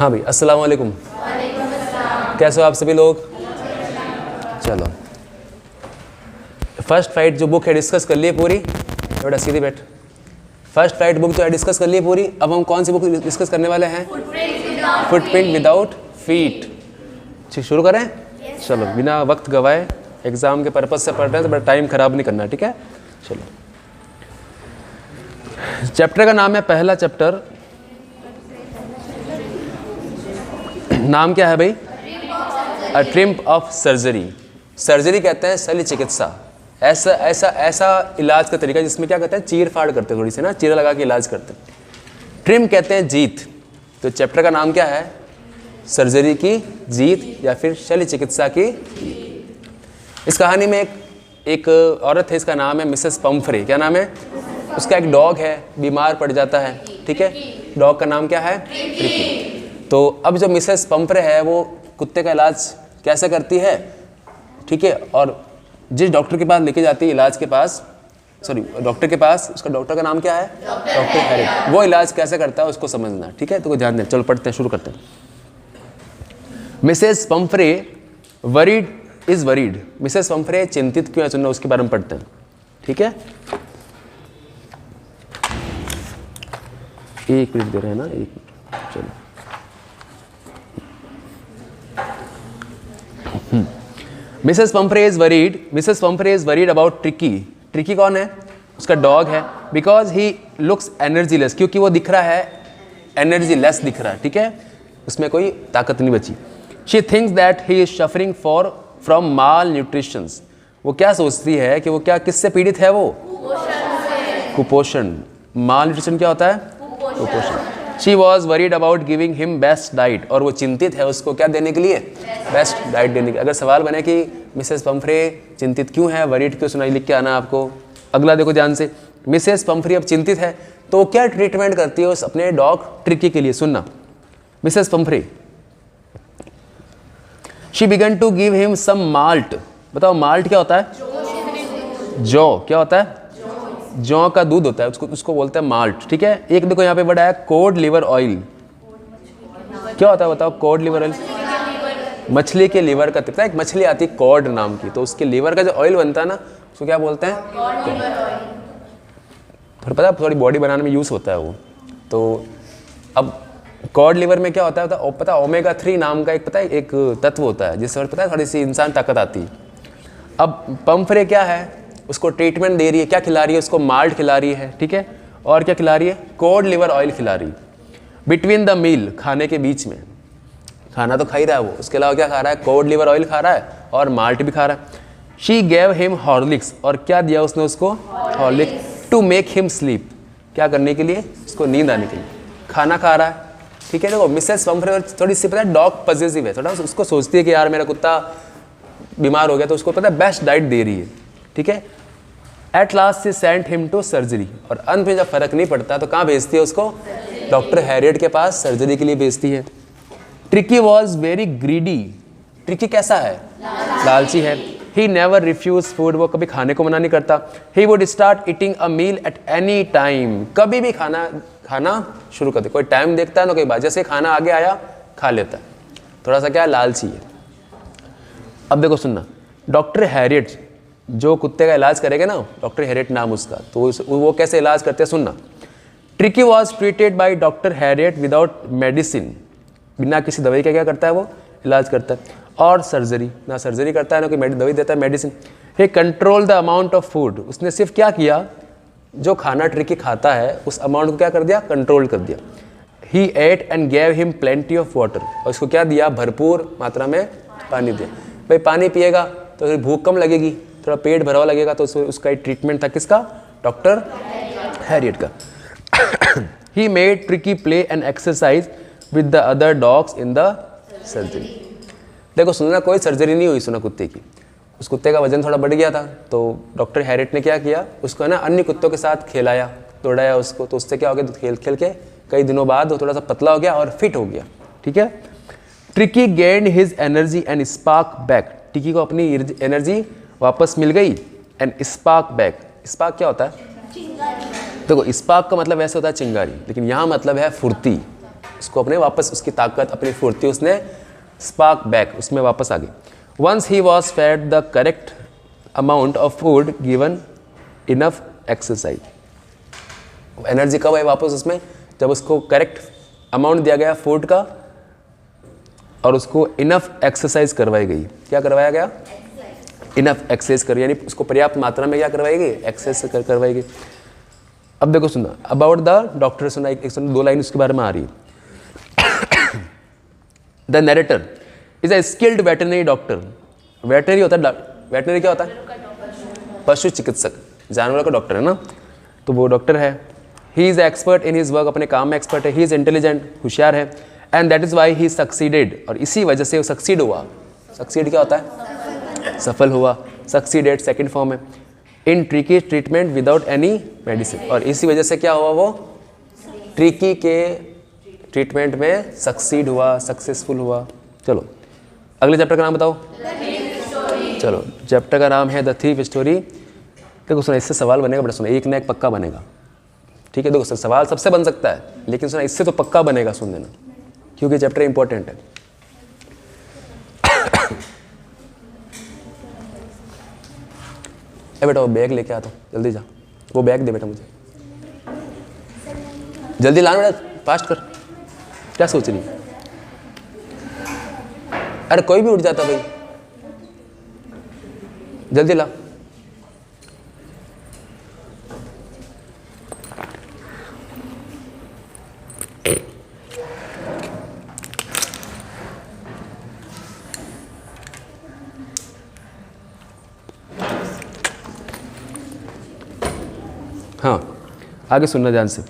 हाँ भाई, अस्सलाम वालेकुम। कैसे हो आप सभी लोग? चलो, फर्स्ट फाइट जो बुक है डिस्कस कर लिए पूरी। बेटा सीधी बैठ। फर्स्ट फाइट बुक जो है डिस्कस कर लिए पूरी। अब हम कौन सी बुक डिस्कस करने वाले हैं? Footprint without feet. ठीक, शुरू करें? चलो, बिना वक्त गवाए, एग्जाम के पर्पज से पढ़ रहे हैं तो बड़ा टाइम खराब नहीं करना, ठीक है? चलो, चैप्टर का नाम है, पहला चैप्टर नाम क्या है भाई? अ ट्रिम्प ऑफ सर्जरी। सर्जरी कहते हैं शल्य चिकित्सा। ऐसा इलाज का तरीका जिसमें क्या कहते हैं, चीर फाड़ करते हैं, थोड़ी सी ना चीरा लगा के इलाज करते हैं। ट्रिम कहते हैं जीत। तो चैप्टर का नाम क्या है? सर्जरी की जीत या फिर शल्य चिकित्सा की। इस कहानी में एक औरत है, इसका नाम है मिसेस पंफ्रे। क्या नाम है उसका? एक डॉग है, बीमार पड़ जाता है, ठीक है? डॉग का नाम क्या है? ट्रिकी। तो अब जो मिसेस पंफ्रे है वो कुत्ते का इलाज कैसे करती है, ठीक है? और जिस डॉक्टर के पास लेके जाती है इलाज के पास, डॉक्टर के पास, उसका डॉक्टर का नाम क्या है? Doctor Herriot. वो इलाज कैसे करता है उसको समझना, ठीक है? तो ध्यान दें। चलो पढ़ते हैं, शुरू करते हैं। Mrs Pomfrey is worried. Mrs Pomfrey चिंतित क्यों है, सुनना, उसके बारे में पढ़ते हैं, ठीक है? एक मिनट दे रहे हैं ना, एक मिनट। चलो, Mrs Pomfrey is worried about tricky. Tricky कौन है? उसका डॉग है। बिकॉज ही लुक्स एनर्जीलेस, क्योंकि वो दिख रहा है एनर्जीलेस दिख रहा है, ठीक है? उसमें कोई ताकत नहीं बची। She thinks that he is suffering from mall nutrition. वो क्या सोचती है कि वो क्या किससे पीड़ित है? वो कुपोषण। माल न्यूट्रिशन क्या होता है? कुपोषण। She was worried about giving him best diet. और वो चिंतित है उसको क्या देने के लिए? बेस्ट डाइट देने के। अगर सवाल बने कि मिसेस पंफ्रे चिंतित क्यों है, वरीड क्यों, सुनाई, लिख के आना आपको। अगला देखो ध्यान से। मिसेस पंफ्रे अब चिंतित है तो क्या ट्रीटमेंट करती है उस अपने डॉग ट्रिकी के लिए? सुनना, Mrs Pumphrey she began to give him some malt. बताओ माल्ट क्या होता है? जौ। क्या होता है? जौ का दूध होता है, उसको बोलते हैं माल्ट, ठीक है? एक देखो यहाँ पे बड़ा है कोड लिवर ऑयल। क्या होता है बताओ? कोड लिवर ऑयल मछली के लिवर का, पता है एक मछली आती है कॉड नाम की, तो उसके लिवर का जो ऑयल बनता है ना उसको क्या बोलते हैं? थोड़ा पता है, थोड़ी बॉडी बनाने में यूज होता है वो। तो अब कॉड लिवर में क्या होता है पता है? ओमेगा 3 नाम का एक, पता है, एक तत्व होता है जिससे पता है थोड़ी सी इंसान ताकत आती है। अब पंफ्रे क्या है, उसको ट्रीटमेंट दे रही है, क्या खिला रही है उसको? माल्ट खिला रही है, ठीक है? और क्या खिला रही है? कॉड लिवर ऑयल खिला रही है। बिटवीन द मील, खाने के बीच में, खाना तो खा ही रहा है वो, उसके अलावा क्या खा रहा है? कॉड लिवर ऑयल खा रहा है और माल्ट भी खा रहा है। She gave him Horlicks. और क्या दिया उसने उसको? Horlicks. To make him sleep. क्या करने के लिए? उसको नींद आने के लिए। खाना खा रहा है, ठीक है? देखो मिसेस पंफ्रे थोड़ी सी, पता है, डॉग पॉजिटिव है, थोड़ा उसको सोचती है कि यार मेरा कुत्ता बीमार हो गया, तो उसको पता है बेस्ट डाइट दे रही है, ठीक है? At last she sent him to surgery. और अंत में जब फर्क नहीं पड़ता तो कहाँ भेजती है उसको? डॉक्टर हैरियट के पास सर्जरी के लिए भेजती है। Tricki was very greedy. Tricki कैसा है? लालची है। He never refuse food. वो कभी खाने को मना नहीं करता। He would start eating a meal at any time. कभी भी खाना शुरू कर दे, कोई टाइम देखता है ना, कोई बात, जैसे खाना आगे आया खा लेता है। थोड़ा सा क्या, लालची है। अब देखो सुनना, डॉक्टर हैरियट जो कुत्ते का इलाज करेगा ना, डॉक्टर हैरियट नाम उसका, तो वो कैसे इलाज करते हैं सुनना। Tricky was treated by doctor Harriet without medicine. बिना किसी दवाई का क्या करता है वो? इलाज करता है। और सर्जरी, ना सर्जरी करता है ना कोई दवाई देता है, medicine. He control the amount of food. उसने सिर्फ क्या किया, जो खाना ट्रिकी खाता है उस अमाउंट को क्या कर दिया? कंट्रोल कर दिया। He ate and gave him plenty of water. और उसको क्या दिया? भरपूर मात्रा में पानी दिया। भाई पानी पिएगा तो फिर भूख कम लगेगी, थोड़ा पेट भरा हुआ लगेगा, तो उसका ट्रीटमेंट था किसका? डॉक्टर हैरियट का। He made tricky play an exercise with the other dogs in the surgery. देखो सुनना, कोई सर्जरी नहीं हुई सुना कुत्ते की। उस कुत्ते का वजन थोड़ा बढ़ गया था, तो डॉक्टर हैरियट ने क्या किया, उसको ना अन्य कुत्तों के साथ खेलाया, दौड़ाया उसको, तो उससे क्या हो गया, तो खेल खेल के कई दिनों बाद वो थोड़ा सा पतला हो गया और फिट हो गया, ठीक है? Tricky gained his energy and spark back. Tricky को अपनी एनर्जी वापस मिल गई एंड स्पार्क बैक। स्पार्क क्या होता है? देखो स्पार्क का मतलब ऐसे होता है चिंगारी, लेकिन यहाँ मतलब है फुर्ती। उसको अपने वापस उसकी ताकत अपनी फुर्ती उसने स्पार्क बैक, उसमें वापस आ गई। Once he was fed the correct amount of food given enough exercise. Energy कब आई वापस उसमें, जब उसको करेक्ट अमाउंट दिया गया फूड का और उसको इनफ एक्सरसाइज करवाई गई। क्या करवाया गया? इनफ एक्सरसाइज कर, यानी उसको पर्याप्त मात्रा में क्या करवाई गई? एक्सरसाइज करवाई गई। अब देखो सुना अबाउट द डॉक्टर, सुना एक सुना 2 लाइन उसके बारे में आ रही है। The narrator is a skilled veterinary doctor. Veterinary होता है, वेटनरी क्या होता है? पशु चिकित्सक, जानवरों का डॉक्टर है ना, तो वो डॉक्टर है। He is expert in his work, अपने काम में एक्सपर्ट है। ही इज इंटेलिजेंट, होशियार है। And that is why he succeeded, और इसी वजह से वो सक्सीड हुआ। सक्सीड क्या होता है? सफल हुआ। सक्सीडेड सेकंड फॉर्म है। In tricky treatment without any medicine, और इसी वजह से क्या हुआ? वो ट्रिकी के ट्रीटमेंट में सक्सीड हुआ, सक्सेसफुल हुआ। चलो अगले चैप्टर का नाम बताओ। चलो चैप्टर का नाम है द थीफ स्टोरी। देखो सुना, इससे सवाल बनेगा, बड़ा सुना, एक ना एक पक्का बनेगा। ठीक है, देखो सवाल सबसे बन सकता है, लेकिन सुना इससे तो पक्का बनेगा, सुन लेना, क्योंकि चैप्टर इंपॉर्टेंट है। बेटा वो बैग लेके आता हूँ, जल्दी जा, वो बैग दे बेटा मुझे, जल्दी ला बेटा, फास्ट कर। क्या सोच रही? अरे कोई भी उठ जाता भाई, जल्दी ला। हाँ आगे सुनना ध्यान से।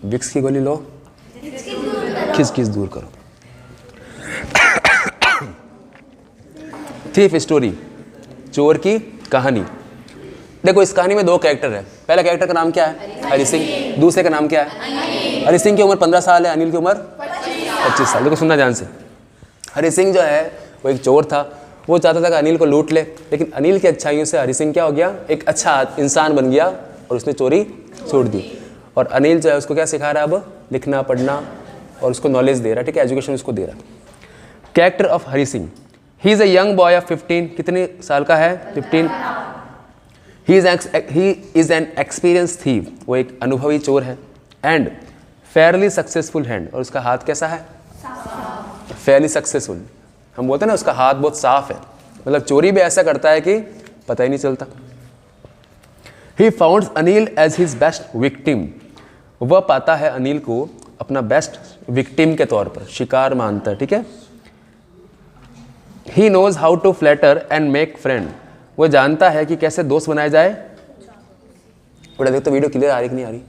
विक्स की गोली लो, खिस खिस दूर करो। थीफ स्टोरी, चोर की कहानी। देखो इस कहानी में 2 कैरेक्टर है। पहला कैरेक्टर का नाम क्या है? हरि सिंह। दूसरे का नाम क्या है? हरि सिंह की उम्र 15 साल है, अनिल की उम्र 25 साल। देखो सुनना ध्यान से। हरि सिंह जो है वो एक चोर था, वो चाहता था कि अनिल को लूट ले, लेकिन अनिल की अच्छाइयों से हरि सिंह क्या हो गया? एक अच्छा इंसान बन गया और उसने चोरी छोड़ दी। और अनिल जो है उसको क्या सिखा रहा है अब? लिखना पढ़ना, और उसको नॉलेज दे रहा है, ठीक है, एजुकेशन उसको दे रहा है। Character of Hari Singh, he is a young boy of 15। कितने साल का है? 15। He is an experience thief, वो एक अनुभवी चोर है। एंड फेयरली सक्सेसफुल हैंड, और उसका हाथ कैसा है? Fairlie successful. हम बोलते हैं ना उसका हाथ बहुत साफ है, मतलब चोरी भी ऐसा करता है कि पता ही नहीं चलता। He found Anil as his best victim, वह पाता है अनिल को अपना बेस्ट विक्टिम के तौर पर, शिकार मानता है, ठीक है। He knows how to flatter and make friend, वो जानता है कि कैसे दोस्त बनाए जाए। बड़ा देख तो वीडियो क्लियर आ रही कि नहीं आ रही?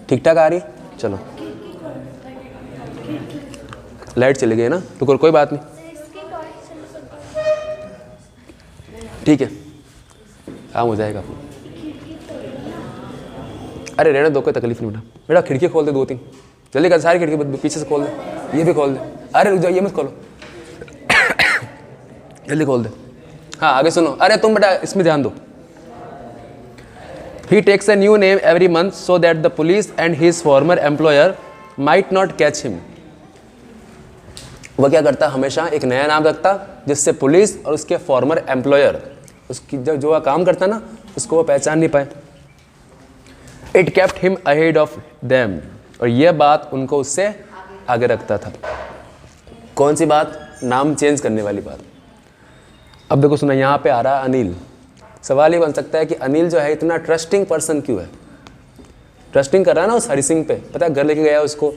ठीक ठाक आ रही? चलो लाइट चली गई ना, तो कोई बात नहीं, ठीक है, काम हो जाएगा। अरे रहने दो, कोई तकलीफ नहीं बेटा। बेटा खिड़की खोल दे 2-3, जल्दी कर, सारी खिड़की पीछे से खोल दे, ये भी खोल दे। अरे रुक जाओ, ये मत खोलो, जल्दी खोल दे। हाँ आगे सुनो। अरे तुम बेटा इसमें ध्यान दो। He takes a new name every month so that the police and his former employer might not catch him. वह क्या करता? हमेशा एक नया नाम रखता जिससे पुलिस और उसके फॉर्मर एम्प्लॉयर, उसकी जो वह काम करता ना, उसको वो पहचान नहीं पाए। It kept him ahead of them, और यह बात उनको उससे आगे रखता था। कौन सी बात? नाम चेंज करने वाली बात। अब देखो सुना, यहाँ पे आ रहा अनिल। सवाल ये बन सकता है कि अनिल जो है इतना ट्रस्टिंग पर्सन क्यों है? ट्रस्टिंग कर रहा है ना उस हरि सिंह पे, पता है, घर लेके गया उसको,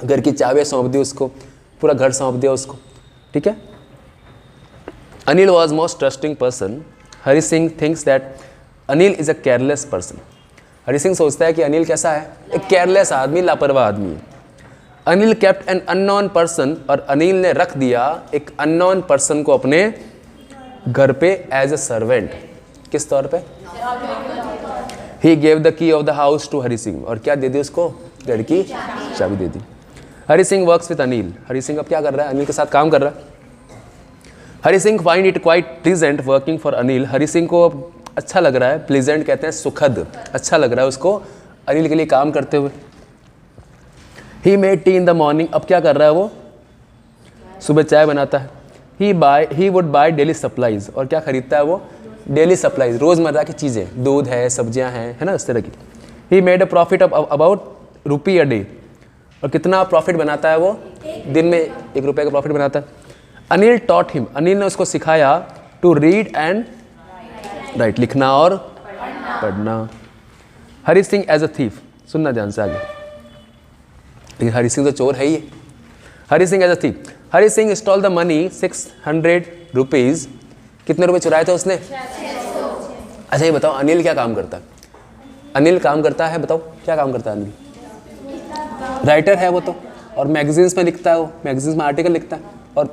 घर की चाबियाँ सौंप दी उसको, पूरा घर सौंप दिया उसको, ठीक है। Anil was most trusting person. Hari Singh thinks that Anil is a careless person. Hari Singh सोचता है कि अनिल कैसा है? एक केयरलेस आदमी, लापरवाह आदमी है। Anil kept an unknown person, और अनिल ने रख दिया एक अननोन पर्सन को अपने घर पे एज अ सर्वेंट। किस तौर पे? He gave the key of the house to Hari Singh, और क्या दे दी उसको? घर की चाबी दे दी। Hari Singh works with Anil. हरि सिंह अब क्या कर रहा है? अनिल के साथ काम कर रहा है। Hari Singh find it quite pleasant working for Anil. Hari Singh को अच्छा लग रहा है, प्लीजेंट कहते हैं सुखद, अच्छा लग रहा है उसको अनिल के लिए काम करते हुए। He made tea in the morning, अब क्या कर रहा है वो, सुबह चाय बनाता है। He would by daily supplies, और क्या खरीदता है वो, डेली सप्लाईज, रोज़मर्रा की चीज़ें, दूध है, सब्जियां हैं, है ना, इस तरह की। He made a profit of about ₹1 a day, और कितना प्रॉफिट बनाता है वो, दिन में ₹1 का प्रॉफिट बनाता है। अनिल टॉट हिम, अनिल ने उसको सिखाया टू रीड एंड राइट, लिखना और पढ़ना। हरी सिंह एज अ थीफ, सुनना ध्यान से आगे, लेकिन हरी सिंह तो चोर है ही। Hari Singh as a thief, Hari Singh stole the money 600 rupees, कितने रुपए चुराए थे उसने, 600। अच्छा ये बताओ अनिल क्या काम करता है, अनिल काम करता है, बताओ क्या काम करता है अनिल, राइटर है वो तो, और मैगजीन्स में लिखता है, वो मैगजीन्स में आर्टिकल लिखता है। और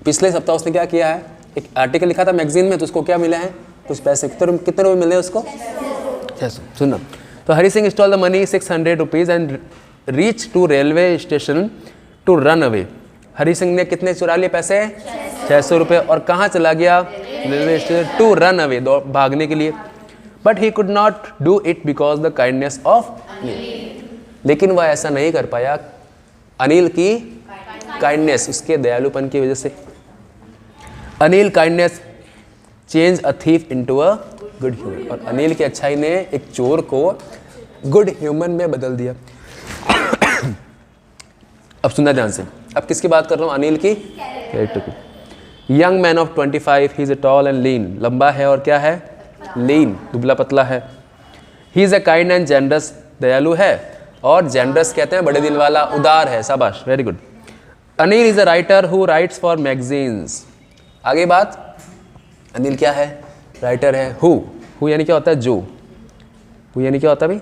पिछले सप्ताह उसने क्या किया है, एक आर्टिकल लिखा था मैगजीन में, तो उसको क्या मिला है, कुछ पैसे, कितने रुपए मिले उसको, 600। सुनना, तो Hari Singh stole the money 600 rupees and reach to railway station to run away. Hari Singh ने कितने चुरा लिए पैसे, 600 रुपये, और कहाँ चला गया, railway station, to run away, भागने के लिए। But he could not do it because the kindness of Anil, लेकिन वह ऐसा नहीं कर पाया अनिल की काइंडनेस, उसके दयालुपन की वजह से। Anil kindness change a thief into a good human, और अनिल की अच्छाई ने एक चोर को गुड ह्यूमन में बदल दिया। अब सुनना ध्यान से, अब किसकी बात कर रहा हूँ, अनिल की कैरेक्टर की। Young man of 25, he is a tall and lean, लंबा है और क्या है, लीन, दुबला पतला है। He is a kind and generous, दयालु है, और जेनरस कहते हैं बड़े दिल वाला, उदार है, शाबाश, very good. Anil is a writer who rights for magazines, आगे बात, अनिल क्या है, राइटर है। हु यानी क्या होता है, जो, हु यानी क्या होता है भाई,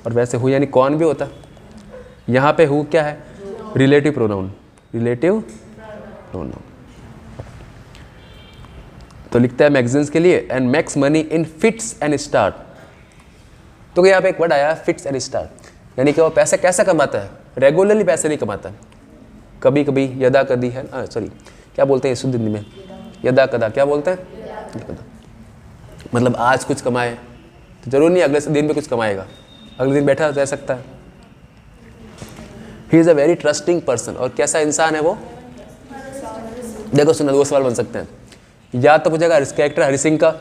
और वैसे हु यानी कौन भी होता है, यहाँ पे हु क्या है, रिलेटिव प्रोनाउन, रिलेटिव प्रोनाउन। तो लिखता है मैगजीन्स के लिए, and makes money in fits and start. तो यहाँ पे एक वर्ड आया फिट्स एंड स्टार्ट, यानी कि वो पैसे कैसे कमाता है, रेगुलरली पैसे नहीं कमाता, कभी कभी यदा कदी है, सॉरी क्या बोलते हैं शुद्ध हिंदी में, यदा कदा, क्या बोलते हैं, मतलब आज कुछ कमाए तो जरूर नहीं अगले दिन में कुछ कमाएगा, अगले दिन बैठा रह सकता है। He is a very trusting person, और कैसा इंसान है वो, देखो सुना, दो सवाल बन सकते हैं, या तो पूछेगा कैरेक्टर हरि सिंह का,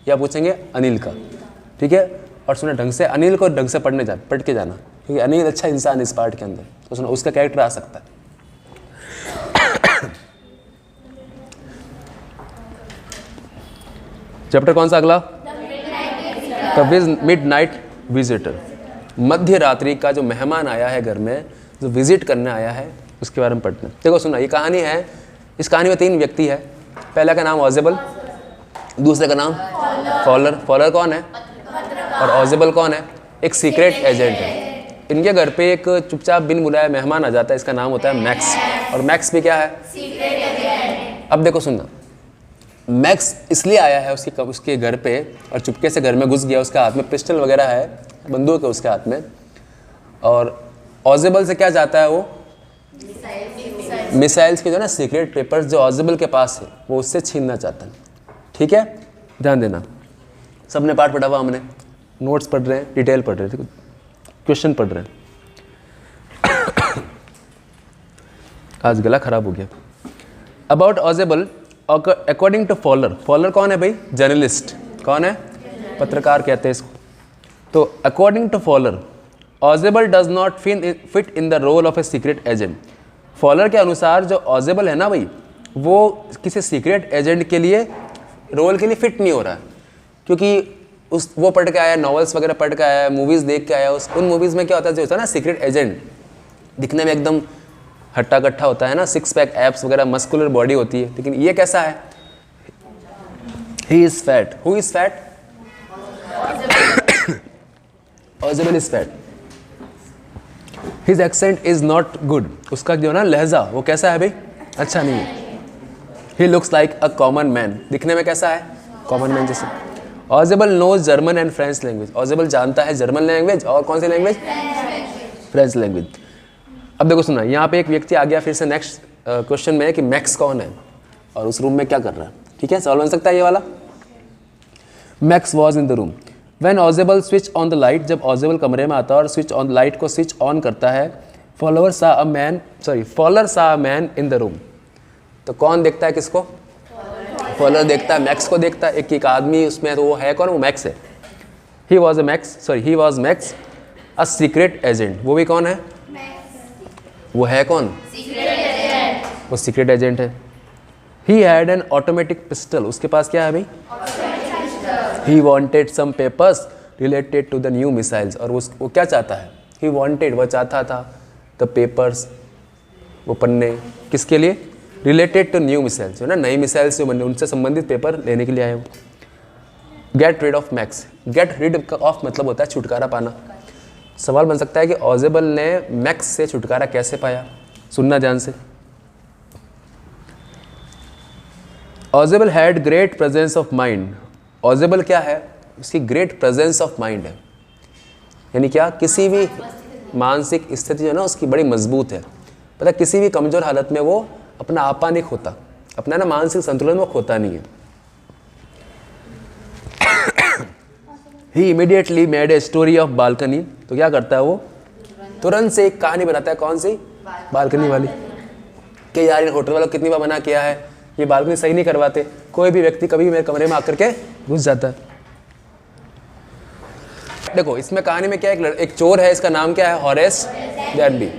या पूछेंगे अनिल का, ठीक है। और सुना ढंग से, अनिल को ढंग से पढ़ के जाना, क्योंकि अनिल अच्छा इंसान है इस पार्ट के अंदर, तो सुना उसका कैरेक्टर आ सकता है। चैप्टर कौन सा अगला, द मिडनाइट विजिटर, मध्य रात्रि का जो मेहमान आया है घर में, जो विजिट करने आया है, उसके बारे में पढ़ते हैं। देखो सुना, ये कहानी है, इस कहानी में 3 व्यक्ति है, पहला का नाम ऑजेबल, दूसरे का नाम फॉलर, फॉलर कौन है, और ऑजेबल कौन है, एक सीक्रेट एजेंट है। इनके घर पे एक चुपचाप बिन बुलाया मेहमान आ जाता है, इसका नाम होता है मैक्स, और मैक्स भी क्या है, सीक्रेट एजेंट। अब देखो सुनना, मैक्स इसलिए आया है उसके घर पे, और चुपके से घर में घुस गया, उसके हाथ में पिस्टल वगैरह है, बंदूक है उसके हाथ में, और ऑजेबल से क्या चाहता है वो, मिसाइल्स के जो ना सीक्रेट पेपर्स जो ऑजेबल के पास है, वो उससे छीनना चाहता है, ठीक है। ध्यान देना, सबने पाठ पढ़ा हुआ, हमने नोट्स पढ़ रहे हैं, डिटेल पढ़ रहे हैं, क्वेश्चन पढ़ रहे हैं। आज गला खराब हो गया। About Ausable, according to Fowler, Fowler कौन है भाई, जर्नलिस्ट, कौन है, पत्रकार कहते हैं इसको। तो according to Fowler, Ausable does not fit in the role of a secret agent. Fowler के अनुसार जो ऑजेबल है ना भाई, वो किसी सीक्रेट एजेंट के लिए रोल के लिए फिट नहीं हो रहा है, क्योंकि वो पढ़ के आया, नॉवेल्स वगैरह पढ़ के आया, मूवीज़ देख के आया, उन मूवीज़ में क्या होता है, जो होता है ना सीक्रेट एजेंट, दिखने में एकदम हट्टा कट्ठा होता है ना, 6 पैक एब्स वगैरह, मस्कुलर बॉडी होती है, लेकिन ये कैसा है, he is fat. Who is fat, ऑजेबल is fat. His accent is not good, उसका जो ना लहजा वो कैसा है भाई, अच्छा नहीं है। He looks like a common man, दिखने में कैसा है, कॉमन मैन जैसे। ऑजेबल knows German and French language, ऑजेबल जानता है जर्मन लैंग्वेज और कौन सी लैंग्वेज, फ्रेंच लैंग्वेज। अब देखो सुना, यहाँ पे एक व्यक्ति आ गया फिर से नेक्स्ट क्वेश्चन में कि मैक्स कौन है और उस रूम में क्या कर रहा है, ठीक है, सवाल बन सकता है ये वाला। Max was in the room. When ऑजेबल switch on the light, जब ऑजेबल कमरे में आता है और स्विच ऑन लाइट को स्विच ऑन करता है, फॉलोअर सा a man in the room. तो कौन देखता है किसको? फॉलोअर देखता है, मैक्स को देखता है। एक आदमी उसमें, तो वो है कौन? वो मैक्स है। He was max a secret agent. वो भी कौन है? वो है कौन? वो सीक्रेट एजेंट है। He had an automatic pistol. उसके पास क्या है भाई? He wanted some papers related to the new missiles. और वो क्या चाहता है? ही वॉन्टेड, वह चाहता था, द पेपर्स, वो पन्ने, किसके लिए? रिलेटेड टू न्यू मिसाइल्स, है ना, नई मिसाइल्स जो बनने, उनसे संबंधित पेपर लेने के लिए आए हो। Get rid of Max. Get rid of मतलब होता है छुटकारा पाना। सवाल बन सकता है कि ऑजेबल ने मैक्स से छुटकारा कैसे पाया? सुनना ध्यान से। ऑजेबल had great presence of mind. ऑजेबल क्या है? उसकी ग्रेट प्रेजेंस ऑफ माइंड है, यानी क्या? किसी भी मानसिक स्थिति जो है ना उसकी बड़ी मजबूत है। पता, किसी भी कमजोर हालत में वो अपना आपा नहीं खोता, अपना ना मानसिक संतुलन वो खोता नहीं है। He immediately made a story of balcony. तो क्या करता है वो? तुरंत से एक कहानी बनाता है। कौन सी? बालकनी वाली। कि यार इन होटल वालों कितनी बार मना किया है, ये बालकनी सही नहीं करवाते। कोई भी व्यक्ति कभी मेरे कमरे में आकर के घुस जाता है। देखो इसमें कहानी में क्या है, एक चोर है, इसका नाम क्या है? हॉरेस डैनबी।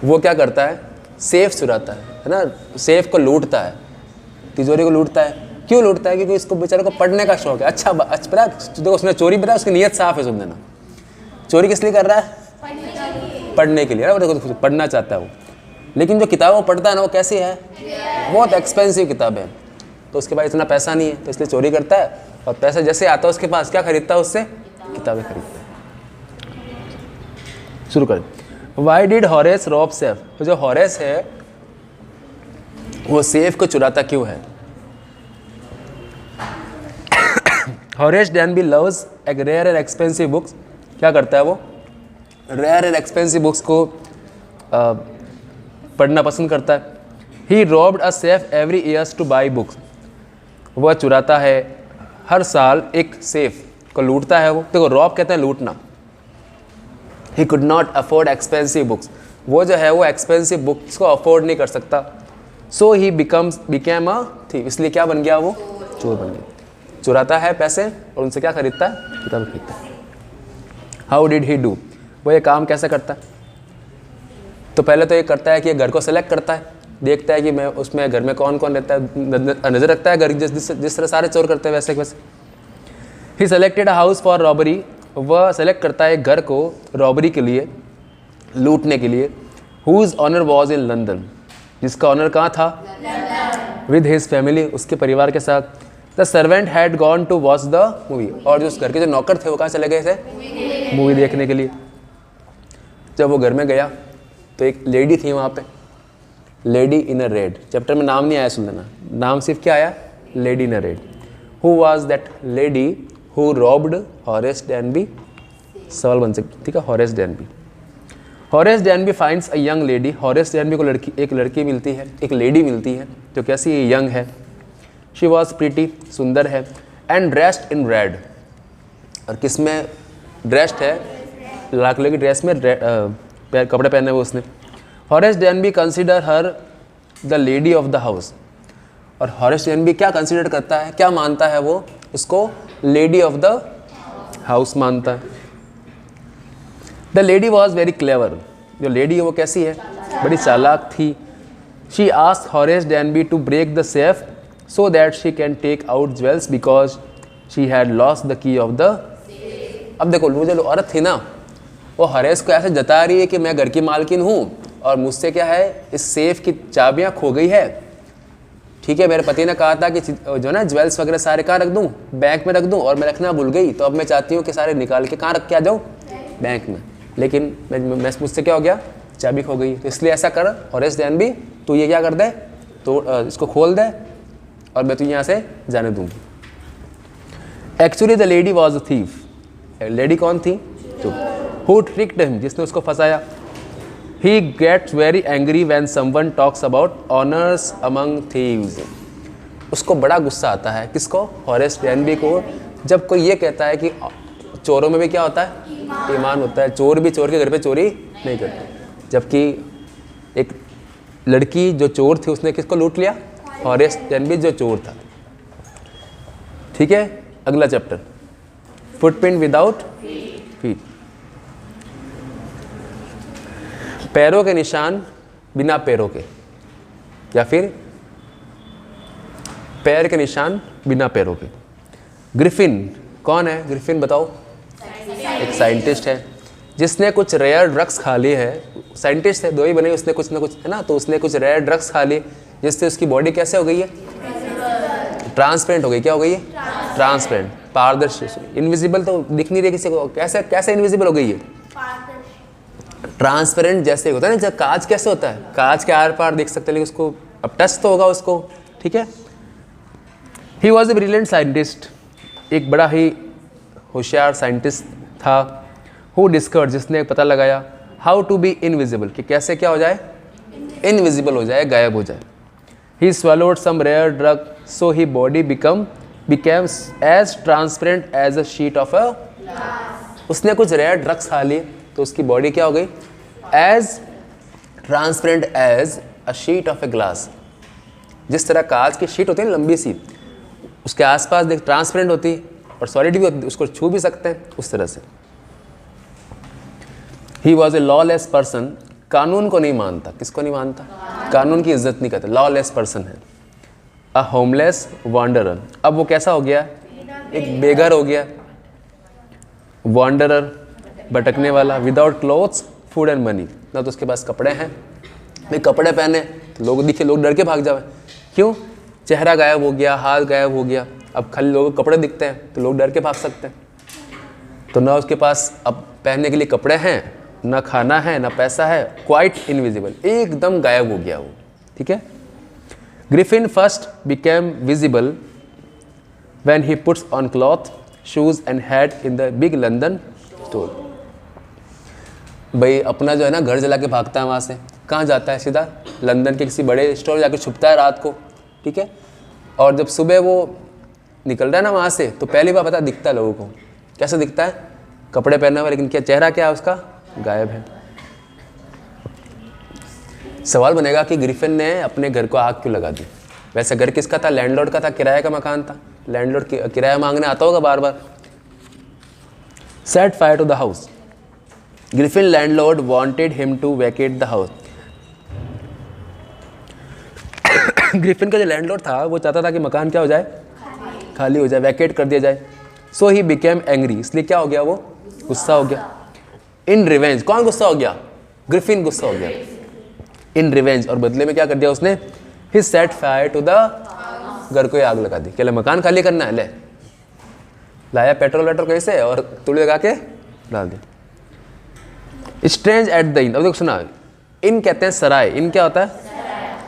वो क्या करता है? सेफ चुराता है ना, सेफ को लूटता है, तिजोरी को लूटता है। क्यों लूटता है? क्योंकि इसको बेचारे को पढ़ने का शौक है। अच्छा पता, देखो उसने चोरी, पता उसकी नीयत साफ है, सुन देना। चोरी किस लिए कर रहा है? पढ़ने के लिए ना, देखो पढ़ना चाहता है वो। लेकिन जो किताब वो पढ़ता है ना, वो कैसी है? बहुत एक्सपेंसिव किताब है। तो उसके पास इतना पैसा नहीं है, तो इसलिए चोरी करता है, और पैसा जैसे आता है उसके पास क्या खरीदता है? उससे किताबें खरीदता है। शुरू करें। Why did Horace rob safe. तो जो हॉरेस है वो सेफ को चुराता क्यों है? Horace Danby loves rare and expensive books. क्या करता है वो? रेयर एंड एक्सपेंसिव बुक्स को पढ़ना पसंद करता है। He robbed a safe every years to buy books. वह चुराता है हर साल एक सेफ को, लूटता है वो। देखो रॉब कहते हैं लूटना। ही could not afford expensive books. वो जो है वो एक्सपेंसिव बुक्स को अफोर्ड नहीं कर सकता। सो ही बिकेम अ थीफ। इसलिए क्या बन गया? वो चोर बन गया। चुराता है पैसे और उनसे क्या खरीदता है? किताब खरीदता है। How did he do. वो ये काम कैसे करता है? तो पहले तो ये करता है कि घर को सेलेक्ट करता है, देखता है कि मैं उसमें घर में कौन कौन रहता है, नज़र रखता है घर जिस तरह सारे चोर करते हैं वैसे वैसे। He selected a house for robbery. वह सेलेक्ट करता है एक घर को रॉबरी के लिए, लूटने के लिए। Whose owner was in London. जिसका ऑनर कहाँ था? विद हिज फैमिली, उसके परिवार के साथ। The servant had gone to watch the movie. और जो उस घर के जो नौकर थे वो कहाँ चले गए थे? मूवी देखने के लिए। जब वो घर में गया तो एक लेडी थी वहाँ पे, lady in a red. Chapter में नाम नहीं आया, सुन लेना, नाम सिर्फ क्या आया? Lady in a red. Who was that lady who robbed Horace डैनबी? सवाल बन सकता, ठीक है। Horace डैनबी। Horace डैनबी finds a young lady. Horace डैनबी को एक लड़की मिलती है, एक लेडी मिलती है जो कैसी? यंग है। शी वॉज प्रीटी, सुंदर है। And dressed in red. और किस में ड्रेस्ड है? लाल कलर की ड्रेस में कपड़े पहने हुए उसने। Horace डैनबी consider her the lady of the house. और हॉरेस डैनबी क्या कंसिडर करता है, क्या मानता है? वो उसको लेडी ऑफ द हाउस मानता है। The lady was very clever. जो लेडी है वो कैसी है? बड़ी चालाक थी। She asked Horace Danby to break the safe so that she can take out jewels because she had lost the key of the। अब देखो वो जो औरत थी ना, वो हॉरेस को ऐसे जता रही है कि मैं घर की मालकिन हूँ और मुझसे क्या है, इस सेफ की चाबियाँ खो गई है। ठीक है, मेरे पति ने कहा था कि जो ना ज्वेल्स वगैरह सारे कहाँ रख दूँ? बैंक में रख दूँ, और मैं रखना भूल गई। तो अब मैं चाहती हूँ कि सारे निकाल के कहाँ रख के आ जाऊँ? बैंक में। लेकिन मैं मुझसे क्या हो गया? चाबी खो गई। तो इसलिए ऐसा कर हॉरेस डैनबी, तू ये क्या कर दे, तो इसको खोल दे और मैं तुझे यहाँ से जाने दूँगी। Actually the lady was a thief. Lady कौन थी? चुप। हु ट्रिक्ड हिम, जिसने उसको फंसाया। He gets very angry when someone talks about honours among thieves. उसको बड़ा गुस्सा आता है। किसको? हॉरेस डेनबी को, जब कोई ये कहता है कि चोरों में भी क्या होता है? ईमान होता है, चोर भी चोर के घर पे चोरी नहीं करते। जबकि एक लड़की जो चोर थी उसने किसको लूट लिया? हॉरेस डेनबी जो चोर था। ठीक है, अगला चैप्टर, फुटप्रिंट विदाउट फीट, पैरों के निशान बिना पैरों के, या फिर पैर के निशान बिना पैरों के। ग्रिफिन कौन है? ग्रिफिन बताओ। एक साइंटिस्ट है जिसने कुछ रेयर ड्रग्स खा लिए है। साइंटिस्ट है, दो ही बने, उसने कुछ ना कुछ है ना, तो उसने कुछ रेयर ड्रग्स खा लिए जिससे उसकी बॉडी कैसे हो गई है? ट्रांसपेरेंट हो गई। क्या हो गई है? ट्रांसपेरेंट, पारदर्शी, इनविजिबल तो दिख नहीं रही किसी को। कैसे कैसे इनविजिबल हो गई है? ट्रांसपेरेंट जैसे होता है ना, जब कांच कैसे होता है, कांच के आर पार देख सकते हैं, लेकिन उसको अब टच तो होगा उसको। ठीक है, he was a brilliant scientist, एक बड़ा ही होशियार साइंटिस्ट था। हु डिस्कवर, जिसने पता लगाया हाउ टू बी इनविजिबल, कि कैसे क्या हो जाए? इनविजिबल हो जाए, गायब हो जाए। ही swallowed some rare drug so his body became as transparent as a sheet of a glass. उसने कुछ रेयर ड्रग्स खा लिए तो उसकी बॉडी क्या हो गई? As transparent as a sheet of a glass. जिस तरह कांच की शीट होती है ना लंबी सी, उसके आसपास देख ट्रांसपेरेंट होती और सॉलिड भी होती, उसको छू भी सकते हैं, उस तरह से। He was a lawless person, कानून को नहीं मानता। किसको नहीं मानता? कानून की इज्जत नहीं करता, लॉलेस पर्सन है। अ होमलेस वांडरर, अब वो कैसा हो गया? एक बेघर हो गया, वांडरर, भटकने वाला। Without clothes food and money, ना तो उसके पास कपड़े हैं, भाई कपड़े पहने तो लोग दिखे, लोग डर के भाग जाए। क्यों? चेहरा गायब हो गया, हाथ गायब हो गया, अब खाली लोगों को कपड़े दिखते हैं तो लोग डर के भाग सकते हैं। तो ना उसके पास अब पहनने के लिए कपड़े हैं, ना खाना है, ना पैसा है, क्वाइट इनविजिबल, एकदम गायब हो गया वो। ठीक है, Griffin first became visible when he puts on cloth, shoes and hat in the big London store. भाई अपना जो है ना घर जला के भागता है, वहाँ से कहाँ जाता है? सीधा लंदन के किसी बड़े स्टोर जाके छुपता है रात को। ठीक है, और जब सुबह वो निकल रहा है ना वहाँ से, तो पहली बार पता दिखता है लोगों को। कैसे दिखता है? कपड़े पहना हुआ, लेकिन क्या चेहरा क्या है उसका? गायब है। सवाल बनेगा कि ग्रिफिन ने अपने घर को आग क्यों लगा दी? वैसे घर किसका था? लैंडलॉर्ड का था, किराए का मकान था। लैंडलॉर्ड किराया मांगने आता होगा बार बार। Set fire to the house, Griffin landlord wanted him to vacate the house. Griffin का जो लैंडलॉर्ड था वो चाहता था कि मकान क्या हो जाए? खाली हो जाए, वैकेट कर दिया जाए। सो ही बिकेम एंग्री, इसलिए क्या हो गया? वो गुस्सा हो गया। इन रिवेंज, कौन गुस्सा हो गया? ग्रिफिन गुस्सा हो गया। इन रिवेंज, और बदले में क्या कर दिया उसने? ही सेट फायर टू द, घर को आग लगा दी। क्या मकान खाली करना है? ले लाया पेट्रोल वेट्रोल कैसे और तुड़ी लगा के डाल दी। स्ट्रेंज एट द इन, अब देखो सुना, इन कहते हैं सराय। इन क्या होता है?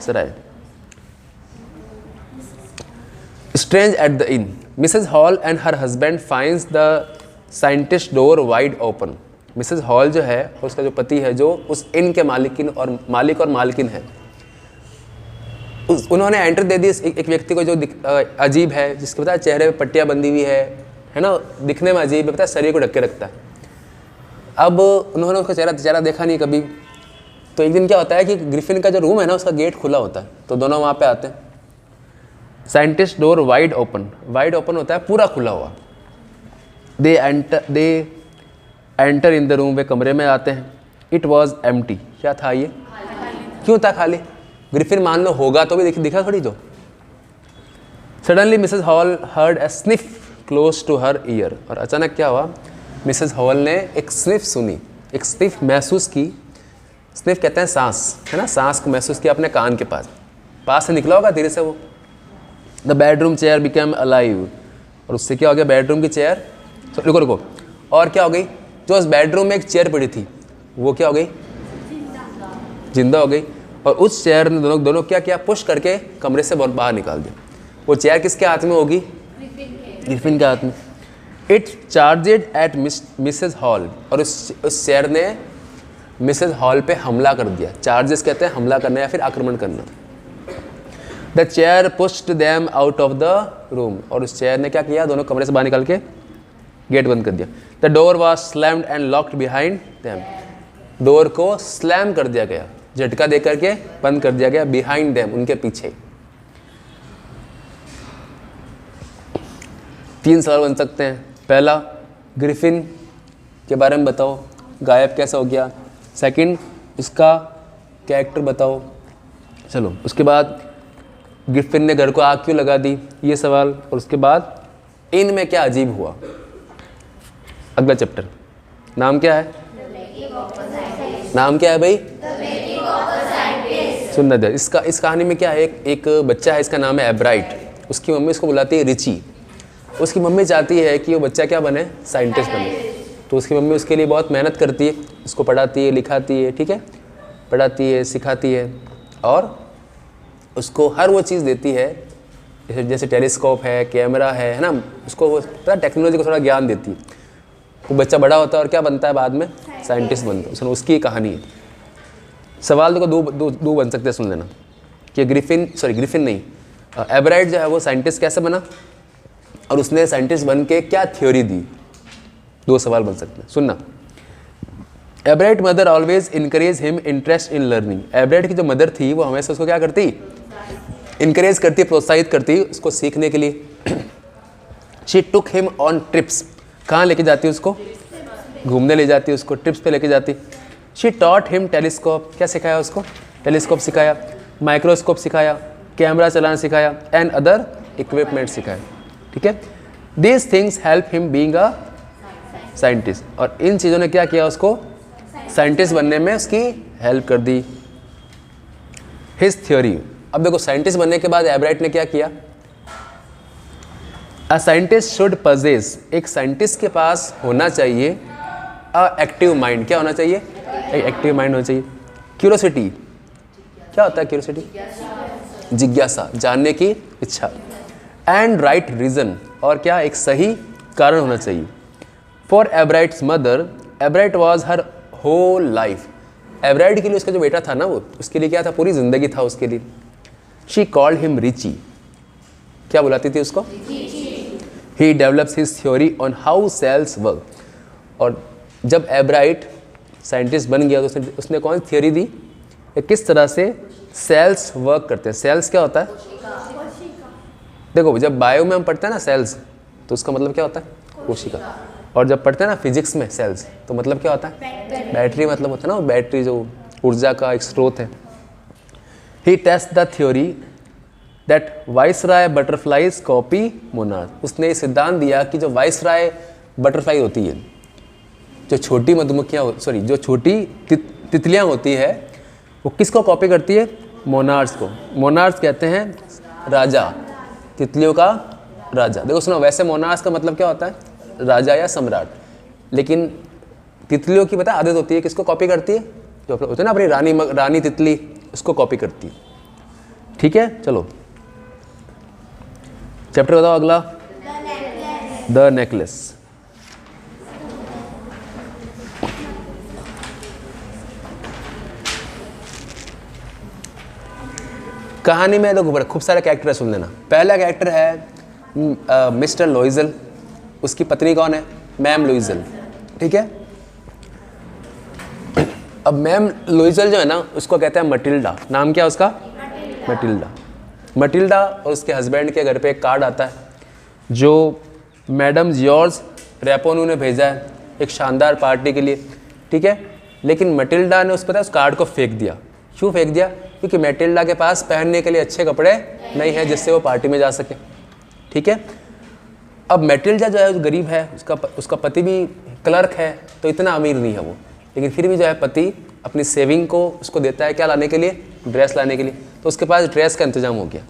सराय। Strange at the inn, Mrs Hall and her husband finds the scientist door wide open. Mrs Hall जो है, उसका जो पति है, जो उस इन के मालिक और मालकिन है, उन्होंने एंट्री दे दी एक व्यक्ति को जो अजीब है, जिसके पता है चेहरे पे पट्टियाँ बंधी हुई है ना, दिखने में अजीब है, पता है शरीर को ढक के रखता है। अब उन्होंने उसका चेहरा देखा नहीं कभी। तो एक दिन क्या होता है कि ग्रिफिन का जो रूम है ना, उसका गेट खुला होता है, तो दोनों वहाँ पे आते हैं। साइंटिस्ट डोर वाइड ओपन होता है, पूरा खुला हुआ। They enter in the room, वे कमरे में आते हैं। इट वॉज एम्प्टी, क्या था ये? क्यों था खाली? ग्रिफिन मान लो होगा तो भी दिखा थोड़ी। तो suddenly Mrs Hall heard a sniff close to her ear, और अचानक क्या हुआ? मिसेज हॉल ने एक स्निफ सुनी, एक स्निफ महसूस की। स्निफ कहते हैं सांस, है ना, सांस को महसूस किया अपने कान के पास से निकला होगा धीरे से वो। The bedroom chair became alive, और उससे क्या हो गया? बेडरूम की चेयर, रुको, और क्या हो गई? जो उस बेडरूम में एक चेयर पड़ी थी वो क्या हो गई? जिंदा हो गई। और उस चेयर ने दोनों क्या किया? पुश करके कमरे से बाहर निकाल दिया। वो चेयर किसके हाथ में होगी? ग्रिफिन के हाथ में। It charged at Mrs Hall, और उस चेयर ने मिसेज हॉल पे हमला कर दिया। चार्जेस कहते हैं हमला करना या फिर आक्रमण करना। The chair pushed them out of the room, और उस चेयर ने क्या किया, दोनों कमरे से बाहर निकल के गेट बंद कर दिया। The door was slammed and locked behind them, door को स्लैम कर दिया गया, झटका दे करके बंद कर दिया गया, बिहाइंड देम, उनके पीछे। 3 सवाल बन सकते हैं। पहला, ग्रिफिन के बारे में बताओ, गायब कैसे हो गया। सेकंड, इसका कैरेक्टर बताओ। चलो, उसके बाद ग्रिफिन ने घर को आग क्यों लगा दी, ये सवाल। और उसके बाद इनमें क्या अजीब हुआ। अगला चैप्टर, नाम क्या है, नाम क्या है भाई, सुनना दे। इस कहानी में क्या है, एक बच्चा है, इसका नाम है एब्राइट, उसकी मम्मी उसको बुलाती है रिची। उसकी मम्मी चाहती है कि वो बच्चा क्या बने, साइंटिस्ट बने। तो उसकी मम्मी उसके लिए बहुत मेहनत करती है, उसको पढ़ाती है, लिखाती है, ठीक है, पढ़ाती है, सिखाती है, और उसको हर वो चीज़ देती है, जैसे टेलीस्कोप है, कैमरा है ना, उसको वो पता टेक्नोलॉजी को थोड़ा ज्ञान देती है। वो बच्चा बड़ा होता है और क्या बनता है बाद में, साइंटिस्ट बनता है। उसने उसकी कहानी है। सवाल देखो दो बन सकते हैं, सुन लेना कि ग्रिफिन नहीं, एब्राइट जो है वो साइंटिस्ट कैसे बना, और उसने साइंटिस्ट बन के क्या थ्योरी दी। 2 सवाल बन सकते हैं, सुनना। एब्राइट mother always encourage him interest in learning. एब्राइट की जो मदर थी वो हमेशा उसको क्या करती, इनकरेज करती, प्रोत्साहित करती उसको सीखने के लिए। She took him on trips, कहाँ लेके जाती उसको, घूमने ले जाती उसको, ट्रिप्स पे लेके जाती। शी टॉट हिम टेलीस्कोप, क्या सिखाया उसको, टेलीस्कोप सिखाया, माइक्रोस्कोप सिखाया, कैमरा चलाना सिखाया, एंड अदर इक्विपमेंट सिखाया, ठीक है। These things help him being a scientist, और इन चीज़ों ने क्या किया, उसको साइंटिस्ट बनने में उसकी हेल्प कर दी। हिज थ्योरी, अब देखो साइंटिस्ट बनने के बाद एब्राइट ने क्या किया, अ साइंटिस्ट शुड पजेस, एक साइंटिस्ट के पास होना चाहिए अ एक्टिव माइंड, क्या होना चाहिए, एक एक्टिव माइंड होना चाहिए। क्यूरोसिटी, क्या होता है क्यूरोसिटी, जिज्ञासा, जानने की इच्छा। एंड राइट रीजन, और क्या, एक सही कारण होना चाहिए। For Ebright's mother, Ebright was her whole life, Ebright के लिए उसका जो बेटा था ना, वो उसके लिए क्या था, पूरी जिंदगी था उसके लिए। शी कॉल्ड हिम रिची, क्या बुलाती थी उसको, he develops his theory on how cells work, और जब एब्राइट साइंटिस्ट बन गया तो उसने कौन सी थ्योरी दी, किस तरह से सेल्स वर्क करते हैं। सेल्स क्या होता है, देखो जब बायो में हम पढ़ते हैं ना सेल्स, तो उसका मतलब क्या होता है, कोशिका। और जब पढ़ते हैं ना फिजिक्स में सेल्स, तो मतलब क्या होता है, बैटरी, मतलब होता है ना वो बैटरी जो ऊर्जा का एक स्रोत है। He test the theory that viceroy butterflies copy monarch, उसने ये सिद्धांत दिया कि जो वाइसराय बटरफ्लाई होती है, जो छोटी मधुमक्खियाँ, जो छोटी तितलियाँ होती है, वो किसको कॉपी करती है, मोनार्क्स को। मोनार्क्स कहते हैं राजा, तितलियों का राजा। देखो सुनो, वैसे मोनार्क्स का मतलब क्या होता है, राजा या सम्राट, लेकिन तितलियों की पता आदत होती है किसको कॉपी करती है, जो होते हैं ना अपनी रानी तितली, उसको कॉपी करती है, ठीक है। चलो चैप्टर बताओ अगला, द नेकलेस। कहानी में देखो खूब सारे कैरेक्टर है, सुन लेना। पहला कैरेक्टर है मिस्टर लुइजल, उसकी पत्नी कौन है, मैम लुइजल, ठीक है। अब मैम लुइजल जो है ना, उसको कहते हैं मटिल्डा, नाम क्या उसका, मटिल्डा। मटिल्डा और उसके हस्बैंड के घर पे एक कार्ड आता है जो मैडम जॉर्ज रेपोनू ने भेजा है एक शानदार पार्टी के लिए, ठीक है। लेकिन मटिल्डा ने उस कार्ड को फेंक दिया। क्यों फेंक दिया, क्योंकि मटिल्डा के पास पहनने के लिए अच्छे कपड़े नहीं है जिससे वो पार्टी में जा सके, ठीक है। अब मटिल्डा जो है गरीब है, उसका पति भी क्लर्क है, तो इतना अमीर नहीं है वो, लेकिन फिर भी जो है पति अपनी सेविंग को उसको देता है क्या लाने के लिए, ड्रेस लाने के लिए। तो उसके पास ड्रेस का इंतजाम हो गया।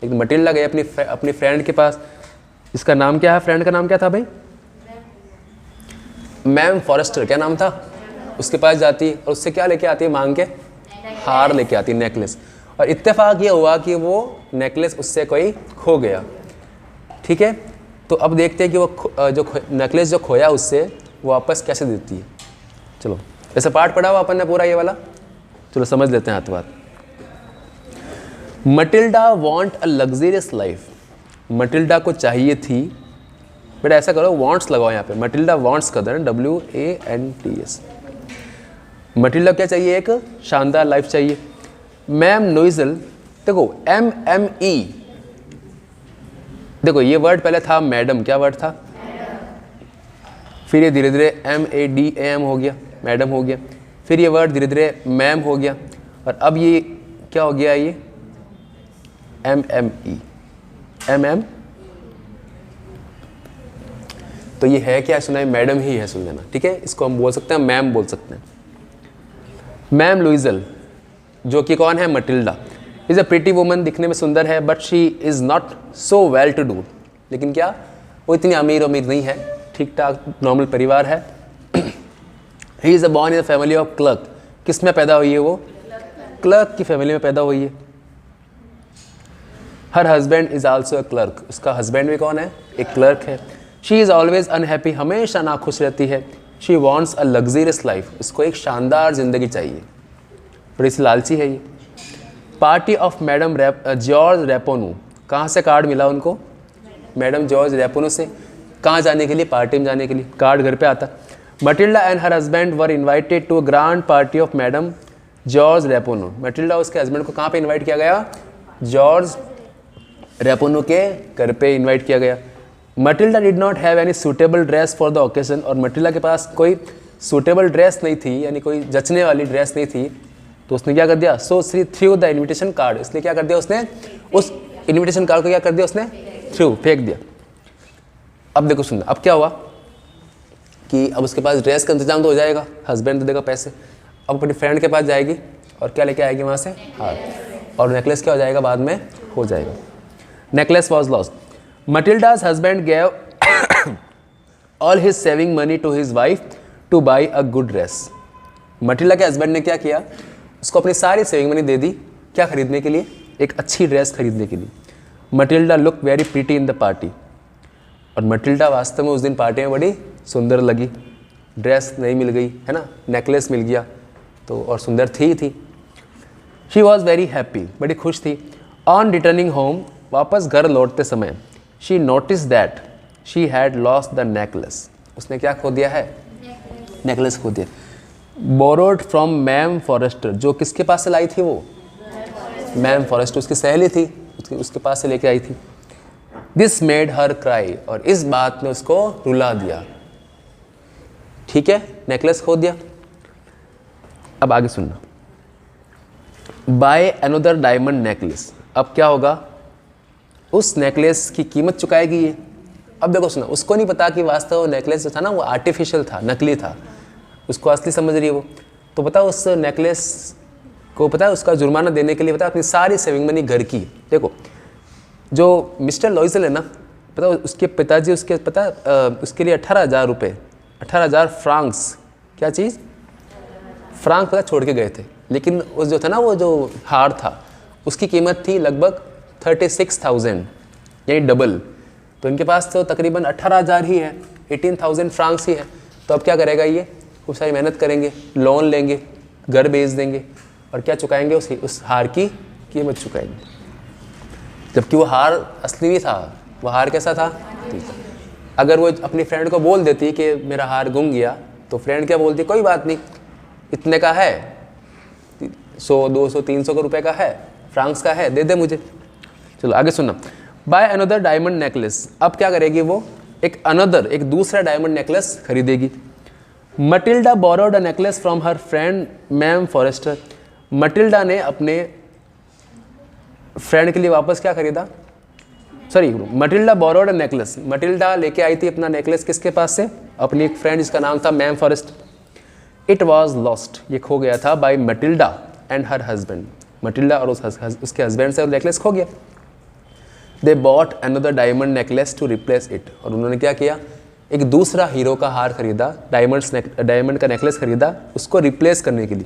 लेकिन मटिल्डा गई अपनी फ्रेंड के पास, इसका नाम क्या है, फ्रेंड का नाम क्या था भाई, मैम फॉरेस्टर, क्या नाम था। उसके पास जाती है और उससे क्या लेके आती है, मांग के हार लेके आती है, नेकलेस। और इत्तेफाक ये हुआ कि वो नेकलेस उससे कोई खो गया, ठीक है। तो अब देखते हैं कि वो जो नेकलेस जो खोया उससे वो वापस कैसे देती है। चलो ऐसे पाठ पढ़ा हुआ अपन ने पूरा ये वाला, चलो समझ लेते हैं हाथ बात। Matilda want a luxurious life, Matilda को चाहिए थी, बेटा ऐसा करो वॉन्ट्स लगाओ यहाँ पे, मटिल्डा वॉन्ट्स कर देना, WANTS। मटिल्डा क्या चाहिए, एक शानदार लाइफ चाहिए। मैम नोइजल, देखो MME, देखो ये वर्ड पहले था मैडम, क्या वर्ड था, फिर ये धीरे धीरे MADAM हो गया, मैडम हो गया, फिर ये वर्ड धीरे धीरे मैम हो गया, और अब ये क्या हो गया, ये MME, MM। तो ये है क्या, सुना है, मैडम ही है, सुन लेना, ठीक है। इसको हम बोल सकते हैं मैम बोल सकते हैं। मैम लुइजल, जो कि कौन है, Matilda, is a pretty woman, दिखने में सुंदर है, but she is not so well to do, लेकिन क्या वो इतनी अमीर नहीं है, ठीक ठाक नॉर्मल परिवार है। He is a born in the family of clerk, किस में पैदा हुई है वो, क्लर्क की फैमिली में पैदा हुई है। Her husband is also a clerk, उसका हस्बैंड भी कौन है, एक क्लर्क है। शी इज़ ऑलवेज अनहैप्पी, हमेशा नाखुश रहती है। She wants a luxurious life, उसको एक शानदार ज़िंदगी चाहिए, थोड़ी सी लालची है ये। पार्टी ऑफ मैडम जॉर्ज रेपोनू, कहाँ से कार्ड मिला उनको, मैडम जॉर्ज रेपोनू से, कहाँ जाने के लिए, पार्टी में जाने के लिए, कार्ड घर पे आता। Matilda and her husband were invited to a grand party of madam George Ramponneau, Matilda उसके हस्बैंड को कहाँ पे इन्वाइट किया गया, जॉर्ज रेपोनू के घर पे इन्वाइट किया गया। Matilda did not have any suitable dress for the occasion, और मटिल्डा के पास कोई सूटेबल ड्रेस नहीं थी, यानी कोई जचने वाली ड्रेस नहीं थी, तो उसने क्या कर दिया, so she threw the invitation card, इसलिए क्या कर दिया उसने, उस इन्विटेशन कार्ड को क्या कर दिया उसने, थ्रू, फेंक दिया। अब देखो सुनना, अब क्या हुआ कि अब उसके पास ड्रेस का इंतजाम तो हो जाएगा, हस्बैंड दे देगा पैसे, अब अपनी फ्रेंड के पास जाएगी और क्या लेके आएगी वहाँ से, हार, और नेकलेस क्या हो जाएगा, बाद में हो जाएगा। Necklace was lost. Matilda's husband gave all his saving money to his wife to buy a good dress. Matilda के हस्बैंड ने क्या किया, उसको अपनी सारी सेविंग मनी दे दी, क्या खरीदने के लिए, एक अच्छी ड्रेस खरीदने के लिए। Matilda look very pretty in the party, और मटिल्डा वास्तव में उस दिन पार्टी में बड़ी सुंदर लगी, ड्रेस नहीं मिल गई है ना, नेकलेस मिल गया तो, और सुंदर थी। शी वॉज वेरी हैप्पी, बड़ी खुश थी। ऑन रिटर्निंग होम, वापस घर लौटते समय, she notice that she had lost the necklace, उसने क्या खो दिया है, नेकलेस खो दिया। बोरोड फ्रॉम मैम फॉरेस्टर, जो किसके पास से लाई थी वो, मैम फॉरेस्टर, उसकी सहेली थी, उसके पास से लेके आई थी। दिस मेड हर क्राई, और इस बात ने उसको रुला दिया, ठीक है, नेकलेस खो दिया। अब आगे सुनना, बाय अनदर डायमंड नेकलेस, अब क्या होगा, उस नेकलेस की कीमत चुकाएगी ये। अब देखो सुना, उसको नहीं पता कि वास्तव नेकलेस जो था ना वो आर्टिफिशियल था, नकली था, उसको असली समझ रही है वो, तो पता उस नेकलेस को पता है उसका जुर्माना देने के लिए पता अपनी सारी सेविंग मनी घर की, देखो जो मिस्टर लॉइजल है ना, पता उसके पिताजी उसके पता उसके लिए 18,000 रुपये, 18,000 फ्रांक्स, क्या चीज़, फ्रांक पता छोड़ के गए थे, लेकिन उस जो था ना वो जो हार था उसकी कीमत थी लगभग 36,000, यानी डबल, तो इनके पास तो तकरीबन 18,000 ही है, 18,000 फ्रांक्स ही है। तो अब क्या करेगा ये, खूब सारी मेहनत करेंगे, लोन लेंगे, घर बेच देंगे, और क्या चुकाएंगे, उस हार की कीमत चुकाएंगे, जबकि वो हार असली नहीं था, वो हार कैसा था, अगर वो अपनी फ्रेंड को बोल देती कि मेरा हार गुम गया, तो फ्रेंड क्या बोलती, कोई बात नहीं, इतने का है, 100, 200, 300 रुपये का है, फ्रांक्स का है, दे दे मुझे। चलो आगे सुनना, बाय अनदर डायमंड नेकलेस, अब क्या करेगी वो, एक दूसरा डायमंड नेकलेस खरीदेगी। Matilda borrowed a necklace from her friend मैम फॉरेस्टर, मटिल्डा ने अपने फ्रेंड के लिए वापस क्या खरीदा, Matilda borrowed a necklace, Matilda लेके आई थी अपना नेकलेस किसके पास से, अपनी एक फ्रेंड जिसका नाम था मैम फॉरेस्टर। इट वॉज लॉस्ट, ये खो गया था, by Matilda and her husband, Matilda और उसके हस्बैंड से नेकलेस खो गया। They bought another diamond necklace to replace it, और उन्होंने क्या किया, एक दूसरा हीरो का हार खरीदा, डायमंड का नेकलेस खरीदा उसको रिप्लेस करने के लिए।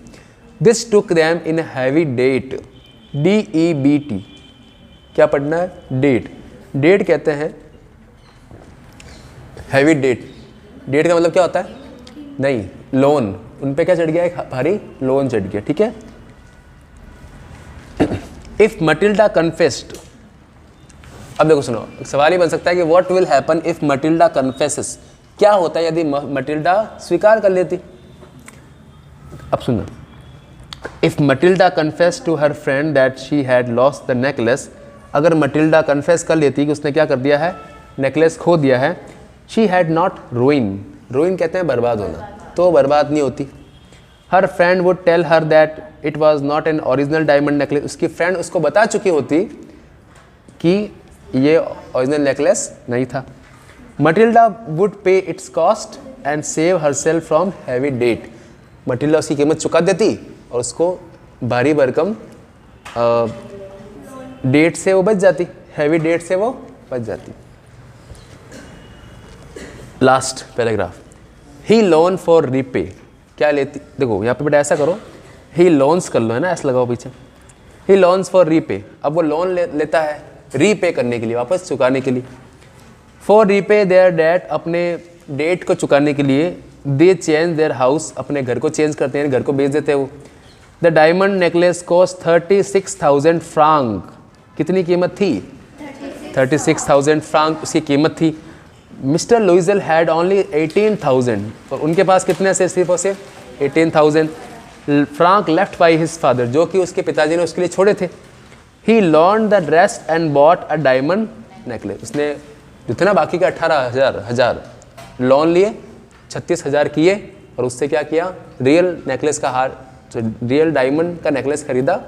This took them in heavy debt, DEBT, क्या पढ़ना है, डेट कहते हैं हैवी डेट, डेट का मतलब क्या होता है, नहीं लोन, उन पे क्या चढ़ गया, एक भारी लोन चढ़ गया, ठीक है। इफ मटिल्डा कन्फेस्ड, अब देखो सुनो, सवाल ये बन सकता है कि what will happen if Matilda confesses, क्या होता है यदि मटिल्डा स्वीकार कर लेती। अब सुनो, if Matilda confess to her friend that she had lost the necklace, अगर मटिल्डा कन्फेस कर लेती कि उसने क्या कर दिया है, नेकलेस खो दिया है, she had not ruin, ruin कहते हैं बर्बाद होना, तो बर्बाद नहीं होती। Her friend would tell her that it was not an original diamond necklace, उसकी फ्रेंड उसको बता चुकी होती कि ये ओरिजिनल नेकलेस नहीं था। Matilda would pay its cost and save herself from heavy debt, Matilda उसकी कीमत चुका देती और उसको भारी भरकम डेट से वो बच जाती, हैवी डेट से वो बच जाती। Last paragraph, he loan for repay, क्या लेती, देखो यहाँ पे बेटा ऐसा करो, ही लोन्स कर लो, है ना, ऐसा लगाओ पीछे, ही लोन्स फॉर रीपे, अब वो लोन लेता है रीपे करने के लिए, वापस चुकाने के लिए। फॉर रीपे देयर डेट, अपने डेट को चुकाने के लिए। दे चेंज देयर हाउस, अपने घर को चेंज करते हैं, घर को बेच देते हैं वो। The diamond necklace cost 36,000 franc, कितनी कीमत थी, 36,000 फ्रांक उसकी कीमत थी। मिस्टर लुइजल हैड ओनली 18,000, और उनके पास कितने से सिर्फ उसे 18,000 franc left by his father, जो कि उसके पिताजी ने उसके लिए छोड़े थे। He loaned the rest and bought a diamond necklace, उसने जितना बाकी का 18,000 लोन लिए, 36,000 किए और उससे क्या किया, रियल नेकलेस का हार, रियल डायमंड का नेकलेस खरीदा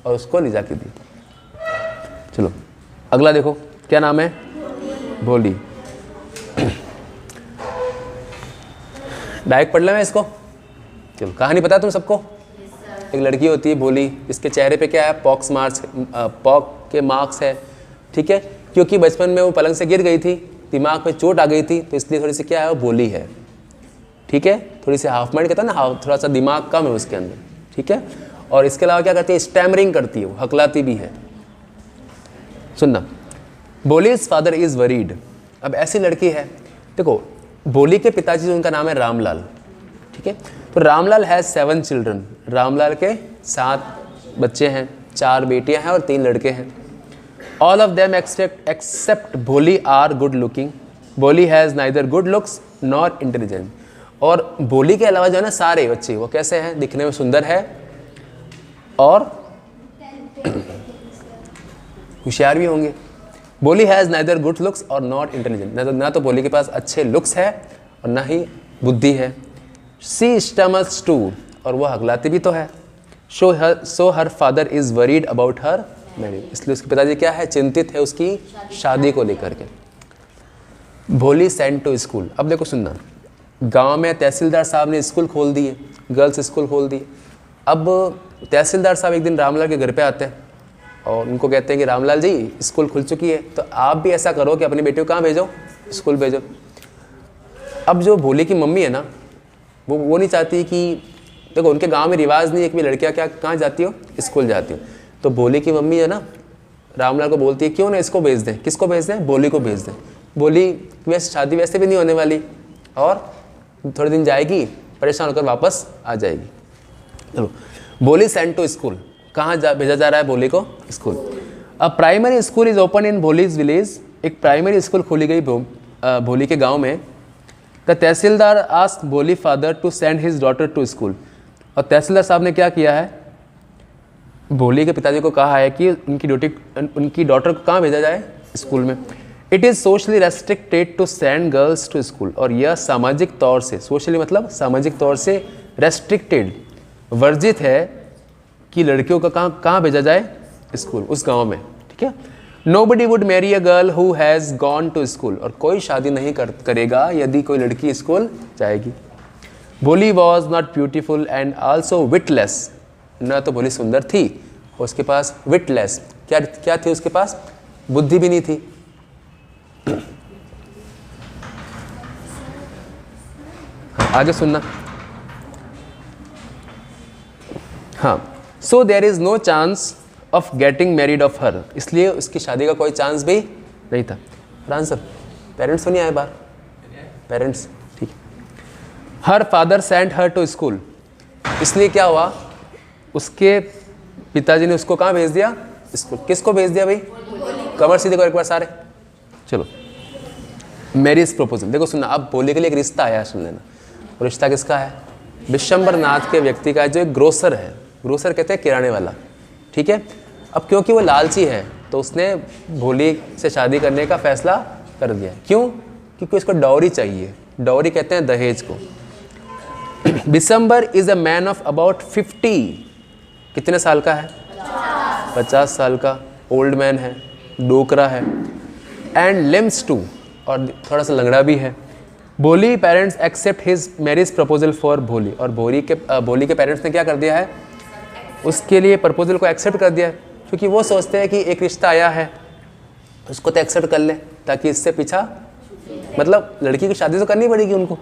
और उसको ले जाके दी। चलो अगला देखो, क्या नाम है, भोली। डायरेक्ट पढ़ लें मैं इसको, चलो कहानी पता है तुम सबको। एक लड़की होती है भोली, इसके चेहरे पे क्या है, पॉक्स के मार्क्स है, ठीक है, क्योंकि बचपन में वो पलंग से गिर गई थी, दिमाग में चोट आ गई थी, तो इसलिए थोड़ी सी क्या है, वो भोली है, ठीक है, थोड़ी सी हाफ माइंड कहता है ना, थोड़ा सा दिमाग कम है उसके अंदर, ठीक है। और इसके अलावा क्या करती है, स्टैमरिंग करती है, वो हकलाती भी है। सुनना, भोलीज फादर इज वरीड, अब ऐसी लड़की है, देखो भोली के पिताजी उनका नाम है रामलाल, ठीक है, तो रामलाल हैज़ 7 चिल्ड्रन, रामलाल के 7 बच्चे हैं, 4 बेटियां हैं और 3 लड़के हैं। ऑल ऑफ देम एक्सेप्ट भोली आर गुड लुकिंग, भोली has neither good looks nor intelligent, और भोली के अलावा जो है ना सारे बच्चे वो कैसे हैं, दिखने में सुंदर है और होशियार भी होंगे। भोली हैज़ नाइदर गुड लुक्स और नॉट इंटेलिजेंट, ना तो भोली के पास अच्छे लुक्स है और ना ही बुद्धि है। सी स्टमक्स टू, और वो हकलाती भी तो है। So her father is worried about her marriage, इसलिए उसके पिताजी क्या है, चिंतित है उसकी शादी को लेकर के। भोली सेंट टू स्कूल, अब देखो सुनना, गांव में तहसीलदार साहब ने स्कूल खोल दिए, गर्ल्स स्कूल खोल दिए। अब तहसीलदार साहब एक दिन रामलाल के घर पे आते हैं और उनको कहते हैं कि रामलाल जी स्कूल खुल चुकी है, तो आप भी ऐसा करो कि अपनी बेटी को कहाँ भेजो, स्कूल भेजो। अब जो भोली की मम्मी है ना, वो नहीं चाहती कि, देखो उनके गांव में रिवाज नहीं है कि लड़कियाँ क्या कहाँ जाती हो, स्कूल जाती हो, तो भोली की मम्मी है ना रामलाल को बोलती है क्यों ना इसको भेज दें, किसको भेज दें, भोली को भेज दें। भोली वैसे शादी वैसे भी नहीं होने वाली और थोड़े दिन जाएगी, परेशान होकर वापस आ जाएगी। चलो, भोली सेंट टू स्कूल, कहाँ भेजा जा रहा है भोली को, स्कूल। अब primary school is open in Bholi's village, एक प्राइमरी स्कूल खोली गई भोली के गांव में। The tehsildar asked Bholi father to send his daughter to school, और तहसीलदार साहब ने क्या किया है, भोली के पिताजी को कहा है कि उनकी डॉटर को कहाँ भेजा जाए, स्कूल में। It is socially restricted to send girls to school, और यह सामाजिक तौर से, सोशली मतलब सामाजिक तौर से रेस्ट्रिक्टेड, वर्जित है कि लड़कियों का कहाँ भेजा जाए, स्कूल, उस गांव में, ठीक है। Nobody would marry a girl who has gone to school, और कोई शादी नहीं करेगा यदि कोई लड़की स्कूल जाएगी। भोली was not beautiful and also witless, न तो भोली सुंदर थी और उसके पास विटलेस, क्या थी उसके पास, बुद्धि भी नहीं थी। आगे सुनना, हाँ, so there is no chance of getting married of her, इसलिए उसकी शादी का कोई चांस भी नहीं था। आंसर, पेरेंट्स तो नहीं आए बाहर, पेरेंट्स, ठीक है। Her father sent her to school, इसलिए क्या हुआ, उसके पिताजी ने उसको कहाँ भेज दिया, इसको किसको भेज दिया भाई? कमर सीधे करो एक बार सारे, चलो। मैरिज प्रपोजल, देखो सुनना, अब भोले के लिए एक रिश्ता आया है, सुन लेना। रिश्ता किसका है? विशंबर नाथ के व्यक्ति का, जो एक ग्रोसर है, ग्रोसर कहते हैं किराने वाला, ठीक है। अब क्योंकि वो लालची है तो उसने भोली से शादी करने का फैसला कर दिया। क्यों? क्योंकि उसको डॉरी चाहिए। डॉरी कहते हैं दहेज को। Vishambar is a man of about 50, कितने साल का है? 50 साल का ओल्ड मैन है, डोकरा है, एंड लिम्स टू, और थोड़ा सा लंगड़ा भी है। Bholi parents accept his marriage proposal for Bholi, और भोली के पेरेंट्स ने क्या कर दिया है? उसके लिए प्रपोजल को एक्सेप्ट कर दिया, क्योंकि वो सोचते हैं कि एक रिश्ता आया है उसको तो एक्सेप्ट कर ले, ताकि इससे पीछा, मतलब लड़की की शादी तो करनी पड़ेगी उनको।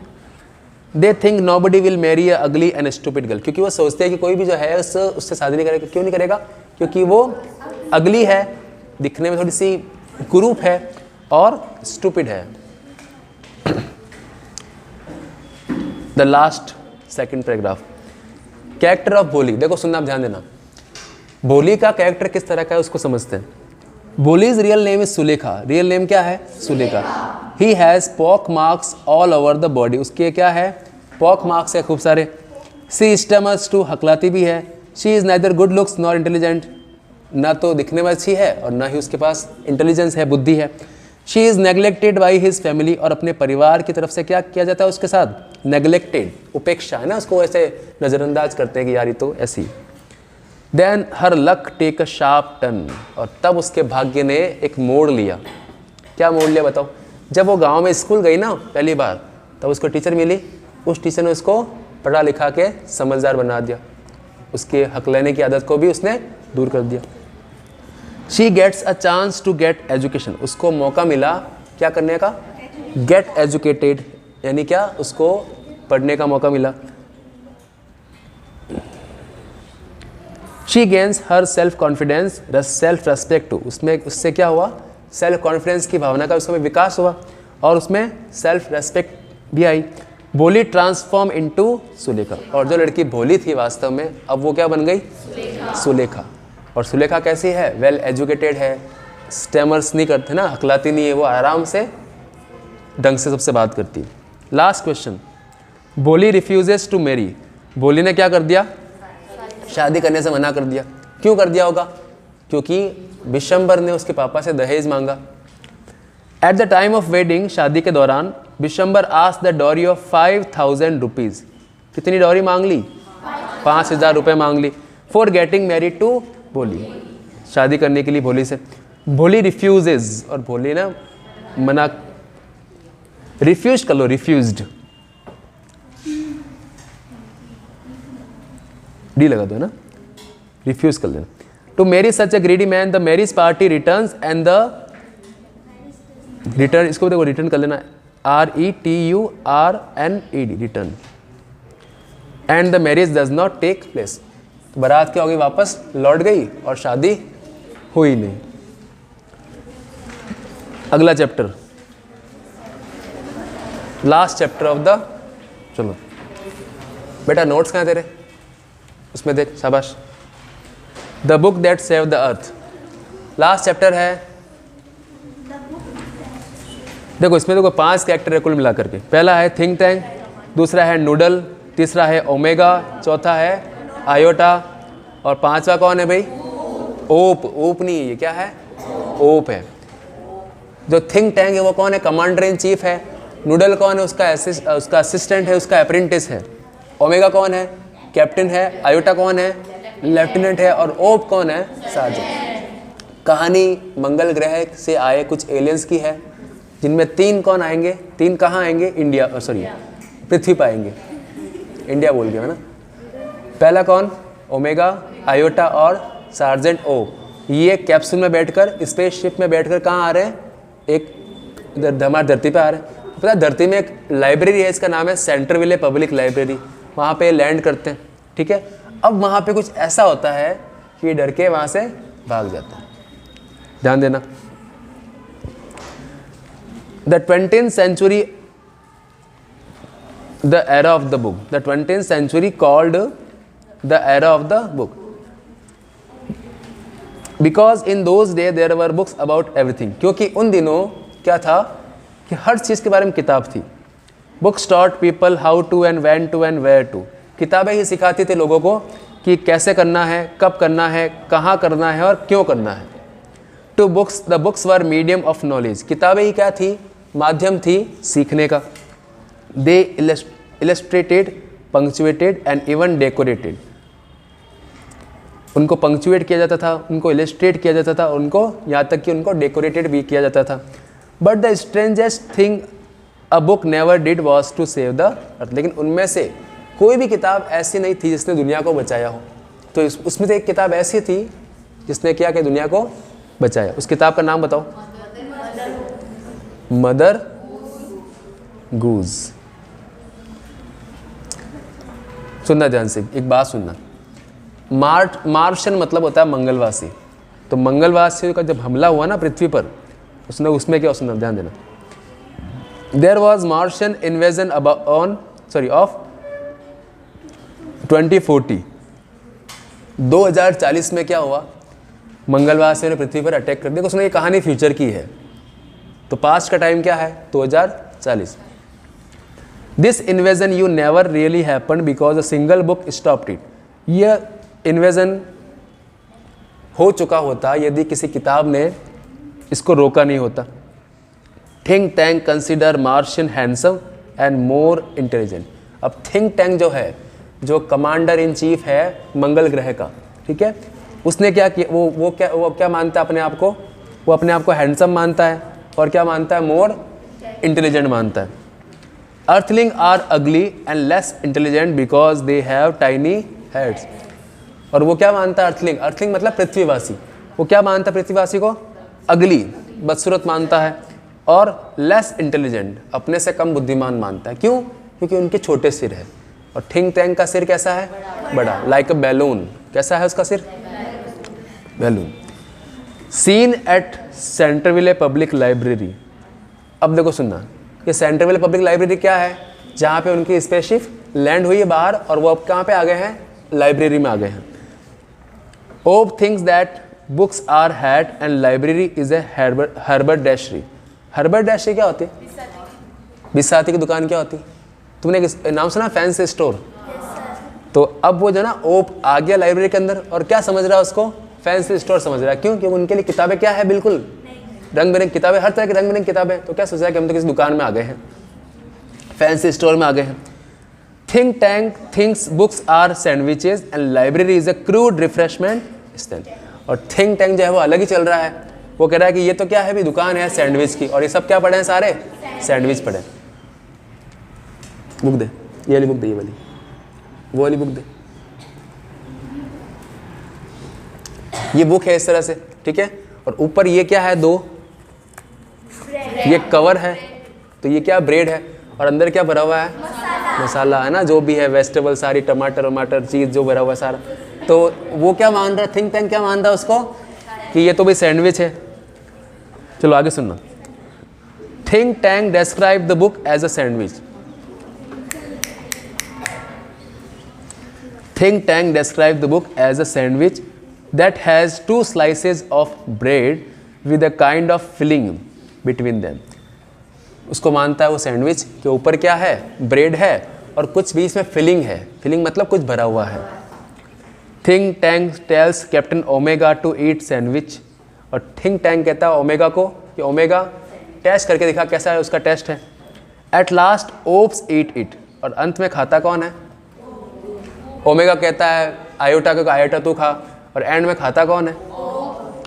They think nobody will marry a ugly and stupid girl, क्योंकि वो सोचते हैं कि कोई भी जो है उससे शादी नहीं करेगा। क्यों नहीं करेगा? क्योंकि वो अगली है, दिखने में थोड़ी सी कुरूप है और स्टूपिड है। The last second paragraph, character of भोली, देखो सुनना, आप ध्यान देना। भोली का कैरेक्टर किस तरह का है उसको समझते हैं। Bholi's real name is Sulekha. Real name क्या है? Sulekha. He has pock marks all over the body, उसके क्या है? पॉक मार्क्स है खूब सारे। सी स्टमर्स टू, हकलाती भी है। She is neither good looks nor intelligent, ना तो दिखने में अच्छी है और ना ही उसके पास इंटेलिजेंस है, बुद्धि है। She is neglected by his family, और अपने परिवार की तरफ से क्या किया जाता है उसके साथ? नेग्लेक्टेड, उपेक्षा है ना, उसको ऐसे नज़रअंदाज करते हैं कि यार ये तो ऐसी। Then her luck take a sharp turn, और तब उसके भाग्य ने एक मोड़ लिया। क्या मोड़ लिया बताओ? जब वो गांव में स्कूल गई ना पहली बार, तब उसको टीचर मिली, उस टीचर ने उसको पढ़ा लिखा के समझदार बना दिया, उसके हक लेने की आदत को भी उसने दूर कर दिया। She gets a chance to get education, उसको मौका मिला क्या करने का? गेट एजुकेटेड, यानी क्या? उसको पढ़ने का मौका मिला। She gains herself confidence, self respect too, उससे क्या हुआ? सेल्फ कॉन्फिडेंस की भावना का उसमें विकास हुआ और उसमें सेल्फ रेस्पेक्ट भी आई। भोली ट्रांसफॉर्म इनटू सुलेखा, और जो लड़की भोली थी वास्तव में अब वो क्या बन गई? सुलेखा। और सुलेखा कैसी है? वेल एजुकेटेड है, स्टेमर्स नहीं करते ना, हकलाती नहीं है, वो आराम से ढंग से सबसे बात करती है। लास्ट क्वेश्चन, भोली रिफ्यूजेस टू मैरी, भोली ने क्या कर दिया? शादी करने से मना कर दिया। क्यों कर दिया होगा? क्योंकि विशंबर ने उसके पापा से दहेज मांगा। At the time of wedding, शादी के दौरान, Bishamber asked the dowry of 5000 rupees, कितनी डॉरी मांग ली? 5000 रुपये मांग ली। For getting married to Bholi, शादी करने के लिए भोली से। भोली रिफ्यूजेज, और भोली ना मना, रिफ्यूज कर लो, रिफ्यूज्ड, डी लगा दो ना, रिफ्यूज कर लेना। To marry such a greedy man, the marriage party returns and the return, इसको देखो रिटर्न कर लेना, RETURNED, return, and the marriage does not take place, तो बारात क्या हो गई? वापस लौट गई और शादी हुई नहीं। अगला chapter, last chapter of the, चलो बेटा नोट्स कहाँ तेरे? उसमें देख, शाबाश। The book that save the earth, last chapter है। देखो इसमें देखो 5 कैरेक्टर है कुल मिलाकर के। पहला है थिंक टैंक, दूसरा है नूडल, तीसरा है ओमेगा, चौथा है आयोटा, और 5वां कौन है भाई? ओप। ओप नहीं है ये, क्या है? ओप है। जो थिंक टैंक है वो कौन है? कमांडर इन चीफ है। नूडल कौन है? उसका असिस्टेंट है, उसका अप्रेंटिस है। ओमेगा कौन है? कैप्टन है। आयोटा कौन है? लेफ्टिनेंट है। और ओप कौन है? सार्जेंट। कहानी मंगल ग्रह से आए कुछ एलियंस की है, जिनमें 3 कौन आएंगे? 3 कहाँ आएंगे? इंडिया, सॉरी पृथ्वी पर आएंगे। इंडिया बोल गया है ना। पहला कौन? ओमेगा, आयोटा और सार्जेंट ओ। ये कैप्सूल में बैठकर, स्पेसशिप में बैठकर कहाँ आ रहे हैं? एक हमारी धरती पे आ रहे हैं। पता है धरती में एक लाइब्रेरी है, इसका नाम है सेंट्रविले पब्लिक लाइब्रेरी, वहाँ पे लैंड करते हैं, ठीक है। अब वहाँ पे कुछ ऐसा होता है कि डर के वहाँ से भाग जाता है। ध्यान देना। The 20th century, the era of the book, the 20th century called the era of the book. Because in those day there were books about everything, क्योंकि उन दिनों क्या था कि हर चीज़ के बारे में किताब थी। Books taught people how to and when to and where to, किताबें ही सिखाती थी लोगों को कि कैसे करना है, कब करना है, कहाँ करना है और क्यों करना है। Two books, the books were medium of knowledge, किताबें ही क्या थी, माध्यम थी सीखने का। They illustrated, punctuated and even decorated, उनको पंक्चुएट किया जाता था, उनको इलस्ट्रेट किया जाता था, उनको यहाँ तक कि उनको डेकोरेटेड भी किया जाता था। But the strangest thing a book never did was to save the earth, लेकिन उनमें से कोई भी किताब ऐसी नहीं थी जिसने दुनिया को बचाया हो। तो उसमें से एक किताब ऐसी थी जिसने क्या कि दुनिया को बचाया। उस किताब का नाम बताओ। मदर गूज। सुनना ध्यान से, एक बात सुनना। मार्शन मतलब होता है मंगलवासी। तो मंगलवासी का जब हमला हुआ ना पृथ्वी पर, उसमें क्या सुनना, ध्यान देना। देयर वॉज मार्शन इन्वेजन ऑफ 2040, 2040 में क्या हुआ, मंगलवासियों ने पृथ्वी पर अटैक कर दिया। उसने ये कहानी फ्यूचर की है, तो पास्ट का टाइम क्या है, 2040। This invasion you never really happen because a single book stopped it, यह इन्वेजन हो चुका होता यदि किसी किताब ने इसको रोका नहीं होता। Think tank consider Martian handsome and more intelligent. अब थिंक टैंक जो है, जो कमांडर इन चीफ है मंगल ग्रह का, ठीक है, उसने क्या किया, वो क्या मानता है अपने आप को, वो अपने आप को हैंडसम मानता है और क्या मानता है, मोर इंटेलिजेंट मानता है। Earthling are ugly and less intelligent because they have tiny heads. और वो क्या मानता है अर्थलिंग, अर्थलिंग मतलब पृथ्वीवासी, वो क्या मानता है पृथ्वीवासी को, अगली, बदसूरत मानता है और लेस इंटेलिजेंट, अपने से कम बुद्धिमान मानता है। क्यों? क्योंकि उनके छोटे सिर है। और थिंक टैंक का सिर कैसा है, बड़ा, लाइक अ बैलून। कैसा है उसका सिर, balloon. Scene at Centerville public library. अब देखो सुनना, ये सेंट्रविले पब्लिक लाइब्रेरी क्या है, जहाँ पे उनकी स्पेसशिप लैंड हुई है बाहर और वो अब कहाँ पे आ गए हैं, लाइब्रेरी में आ गए हैं। Oop thinks that books are had and library is a haberdashery. Haberdashery क्या होती है, बिसाती की दुकान क्या होती है, तुमने नाम सुना, फैंसी स्टोर। तो अब वो जो ना ओप आ गया लाइब्रेरी के अंदर और क्या समझ रहा है उसको, फैंसी स्टोर समझ रहा है। क्यों? क्योंकि उनके लिए किताबें क्या है, बिल्कुल रंग बिरंगी किताबें, हर तरह की रंग बिरंगी किताबें। तो क्या सोच रहा है कि हम तो किसी दुकान में आ गए हैं, फैंसी स्टोर में आ गए हैं। Think Tank thinks books are sandwiches and library is a crude refreshment stand. और थिंक टैंक जो है वो अलग ही चल रहा है, वो कह रहा है कि ये तो क्या है भी, दुकान है सैंडविच की, और ये सब क्या पढ़े हैं, सारे सैंडविच पढ़े। बुक दे, ये वाली बुक दे, ये वाली, वो वाली बुक दे। ये बुक है इस तरह से, ठीक है, और ऊपर ये क्या है, दो ये कवर है, तो ये क्या, ब्रेड है, और अंदर क्या भरा हुआ है, मसाला है ना, जो भी है, वेजिटेबल सारी, टमाटर वमाटर चीज़ जो भरा हुआ है सारा। तो वो क्या मान रहा है, थिंक टैंक क्या मान रहा है उसको, कि ये तो भाई सैंडविच है। चलो आगे सुनना। Think Tank describe the book as a sandwich. Think Tank described the book as a sandwich that has two slices of bread with a kind of filling between them. उसको मानता है वो सैंडविच के ऊपर क्या है, ब्रेड है और कुछ बीच में फिलिंग है। फिलिंग मतलब कुछ भरा हुआ है। Think Tank tells Captain Omega to eat sandwich. और थिंक टैंक कहता है ओमेगा को कि ओमेगा टेस्ट करके दिखा कैसा है, उसका टेस्ट है। At last Oops eat it. और अंत में खाता कौन है, ओमेगा कहता है आयोटा को आयोटा तू खा, और एंड में खाता कौन है,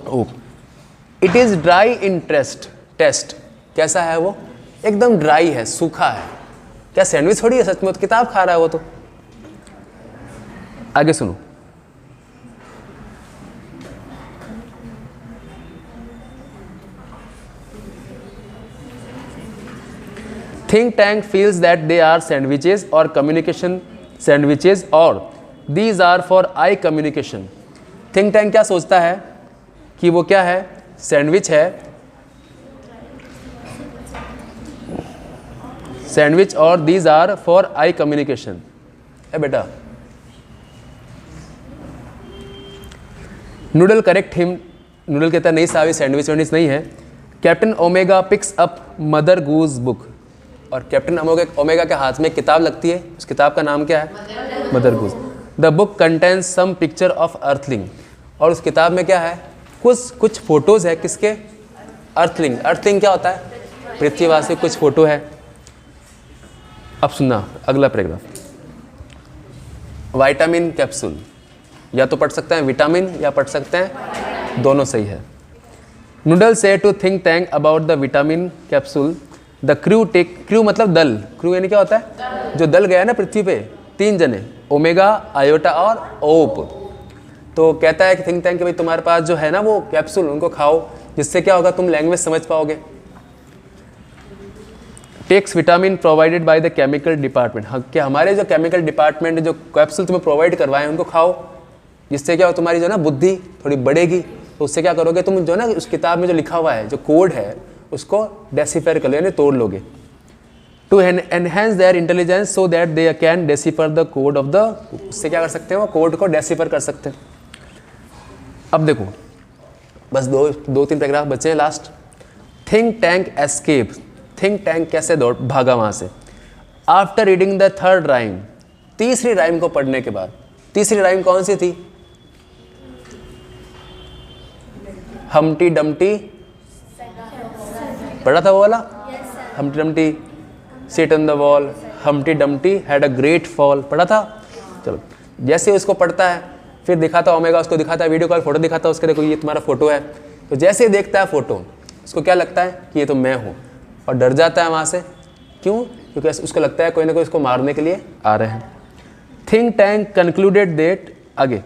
Oop. It is dry in taste. कैसा है वो, एकदम ड्राई है, सूखा है। क्या सैंडविच थोड़ी है सच में, तो किताब खा रहा है वो तो। आगे सुनो। Think Tank feels that they are sandwiches और कम्युनिकेशन सैंडविचेस और these are for eye communication. Think Tank क्या सोचता है कि वो क्या है, सैंडविच है, सैंडविच और these are for eye communication है बेटा। नूडल करेक्ट हिम नूडल कहता है नहीं साहब, सैंडविच वैंडविच नहीं है। Captain Omega picks up Mother Goose book, और कैप्टन ओमेगा के हाथ में एक किताब लगती है, उस किताब का नाम क्या है? Mother Goose. The book contains some picture of earthling, और उस किताब में क्या है? कुछ फोटोज़ है, किसके? अर्थलिंग। अर्थलिंग क्या होता है? पृथ्वीवासी। कुछ फोटो है। अब सुनना अगला पैराग्राफ। विटामिन कैप्सूल, या तो पढ़ सकते हैं विटामिन या पढ़ सकते हैं दोनों, सही है। Noodle says to Think Tank about the vitamin capsule, the crew मतलब दल, क्रू यानी क्या होता है? जो दल गया ना पृथ्वी पे, 3 जने, ओमेगा, आयोटा और ओप। तो कहता है कि थिंक टैंक कि भाई तुम्हारे पास जो है ना वो कैप्सूल, उनको खाओ, जिससे क्या होगा? तुम लैंग्वेज समझ पाओगे। Takes vitamin provided by the chemical department, हाँ कि हमारे जो केमिकल डिपार्टमेंट जो कैप्सूल तुम्हें प्रोवाइड करवाए उनको खाओ, जिससे क्या हो? तुम्हारी जो ना बुद्धि थोड़ी बढ़ेगी। तो उससे क्या करोगे? तुम जो ना उस किताब में जो लिखा हुआ है, जो कोड है, उसको डेसिफर कर लो, यानी तोड़ लोगे। To enhance their intelligence so that they can decipher the code of the, उससे क्या कर सकते हैं? वो कोड को डेसिफर कर सकते हैं। अब देखो बस दो तीन पैराग्राफ बचे हैं last. Think tank escape, think tank कैसे भागा वहां से? After reading the third rhyme, तीसरी राइम को पढ़ने के बाद। तीसरी राइम कौन सी थी? हमटी डमटी, पढ़ा था वो वाला? हमटी Dumpty sit on the wall, हमटी Dumpty had a great fall, पढ़ा था? चलो, जैसे उसको पढ़ता है, फिर दिखाता ओमेगा, उसको दिखाता है वीडियो कॉल, फोटो दिखाता है उसके, देखो ये तुम्हारा फोटो है। तो जैसे ही देखता है फोटो, उसको क्या लगता है कि ये तो मैं हूँ, और डर जाता है वहाँ से। क्यों? क्योंकि उसको लगता है कोई ना कोई इसको मारने के लिए आ रहे हैं। थिंक टैंक कंक्लूडेड दैट, आगे,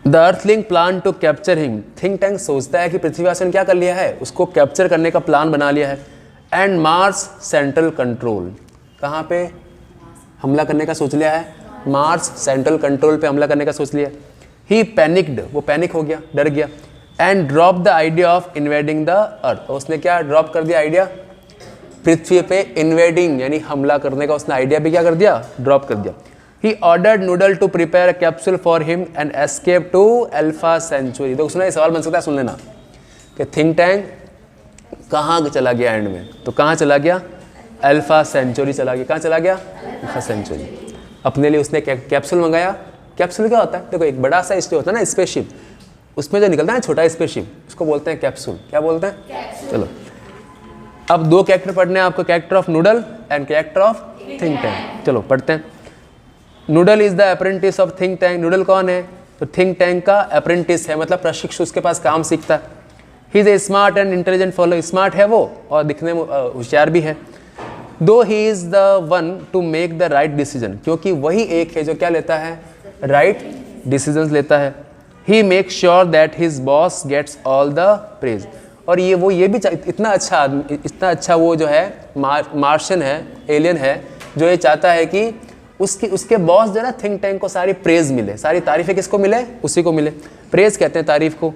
the earthling plan to capture him, think tank सोचता है कि पृथ्वीवासी ने क्या कर लिया है? उसको कैप्चर करने का प्लान बना लिया है। एंड मार्स सेंट्रल कंट्रोल, कहाँ पे हमला करने का सोच लिया है? मार्स सेंट्रल कंट्रोल पे हमला करने का सोच लिया। ही पैनिक्ड, वो पैनिक हो गया, डर गया। And drop the idea of invading the earth, उसने क्या ड्रॉप कर दिया? आइडिया पृथ्वी पे इन्वेडिंग यानी हमला करने का, उसने आइडिया भी क्या कर दिया? ड्रॉप कर दिया। He ordered Noodle to prepare a capsule for him and escape to Alpha Centauri. तो सुना, सवाल बन सकता है, सुन लेना कि थिंक टैंक कहाँ चला गया एंड में? तो कहाँ चला गया? अल्फा सेंचुरी चला गया। कहाँ चला गया? Alpha Centauri. अपने लिए उसने कैप्सूल मंगाया। कैप्सूल क्या होता है? देखो एक बड़ा सा स्पेस होता है ना, स्पेसशिप, उसमें जो निकलता है ना छोटा स्पेसशिप, उसको बोलते हैं कैप्सूल। क्या बोलते हैं? चलो अब 2 कैरेक्टर पढ़ने हैं आपको, character of noodle and character of think tank. चलो पढ़ते हैं। Noodle is the apprentice of think tank. Noodle कौन है? तो थिंक टैंक का अप्रेंटिस है, मतलब प्रशिक्षु, उसके पास काम सीखता है। He is a smart and intelligent follow, smart है वो और दिखने में होशियार भी है। दो he is the one two make the right decision, क्योंकि वही एक है जो क्या लेता है? राइट डिसीजंस लेता है। He make sure that his boss gets all the praise, और ये भी इतना अच्छा आदमी, इतना अच्छा वो जो है मार्शियन है, एलियन है, जो ये चाहता है कि उसके बॉस जो है ना थिंक टैंक को सारी प्रेज मिले, सारी तारीफें किसको मिले? उसी को मिले। प्रेज कहते हैं तारीफ को।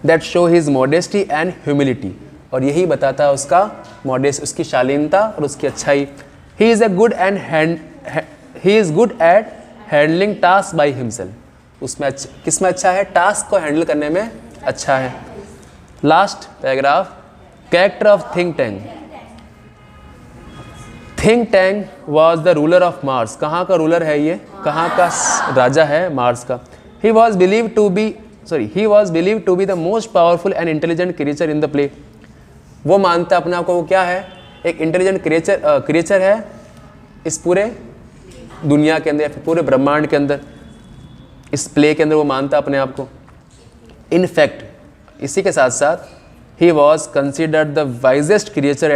That show his modesty and humility, और यही बताता है उसका मॉडेस्ट, उसकी शालीनता और उसकी अच्छाई। He is good at handling task by himself, उसमें किस में अच्छा है? टास्क को हैंडल करने में अच्छा है। Last paragraph, character of think tank. Think tank was the ruler of Mars, कहाँ का रूलर है ये? कहाँ का राजा है? मार्स का। He was believe to be the most powerful and intelligent creature in the play. वो मानता अपने आप को वो क्या है? एक इंटेलिजेंट क्रिएचर है इस पूरे दुनिया के अंदर या फिर पूरे ब्रह्मांड के अंदर, इस प्ले के अंदर वो मानता अपने आप को। इन फैक्ट इसी के साथ साथ he was considered the wisest creature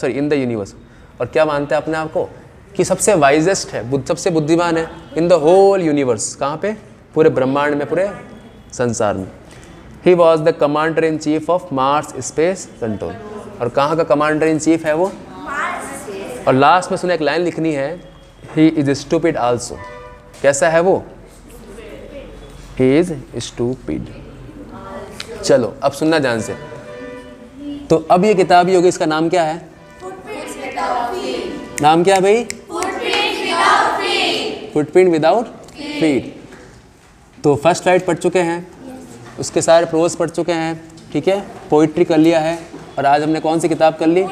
in the universe, और क्या मानता है अपने आप को? कि सबसे वाइजेस्ट है, सबसे बुद्धिमान है इन द होल यूनिवर्स। कहाँ पे? पूरे ब्रह्मांड में, पूरे संसार में। He was the commander in chief of Mars space control, और कहाँ का कमांडर इन चीफ है वो? और लास्ट में सुना एक लाइन लिखनी है, ही इज स्टूपिड आल्सो। कैसा है वो? He is stupid. चलो अब सुनना ध्यान से। तो अब ये किताब ही होगी, इसका नाम क्या है? नाम क्या है भाई? Footprint without feet. तो फर्स्ट राइट पढ़ चुके हैं, उसके सारे प्रोज पढ़ चुके हैं, ठीक है, पोइट्री कर लिया है, और आज हमने कौन सी किताब कर ली?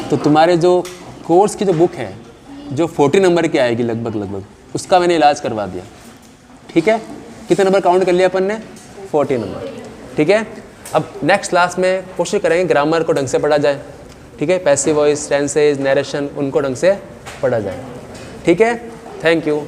तो तुम्हारे जो कोर्स की जो बुक है जो 40 नंबर की आएगी लगभग उसका मैंने इलाज करवा दिया, ठीक है। कितने नंबर काउंट कर लिया अपन ने? 40 नंबर, ठीक है। अब नेक्स्ट क्लास में कोशिश करेंगे ग्रामर को ढंग से पढ़ा जाए, ठीक है, पैसिव वॉइस, टेंसेज, नरेशन, उनको ढंग से पढ़ा जाए, ठीक है। Thank you.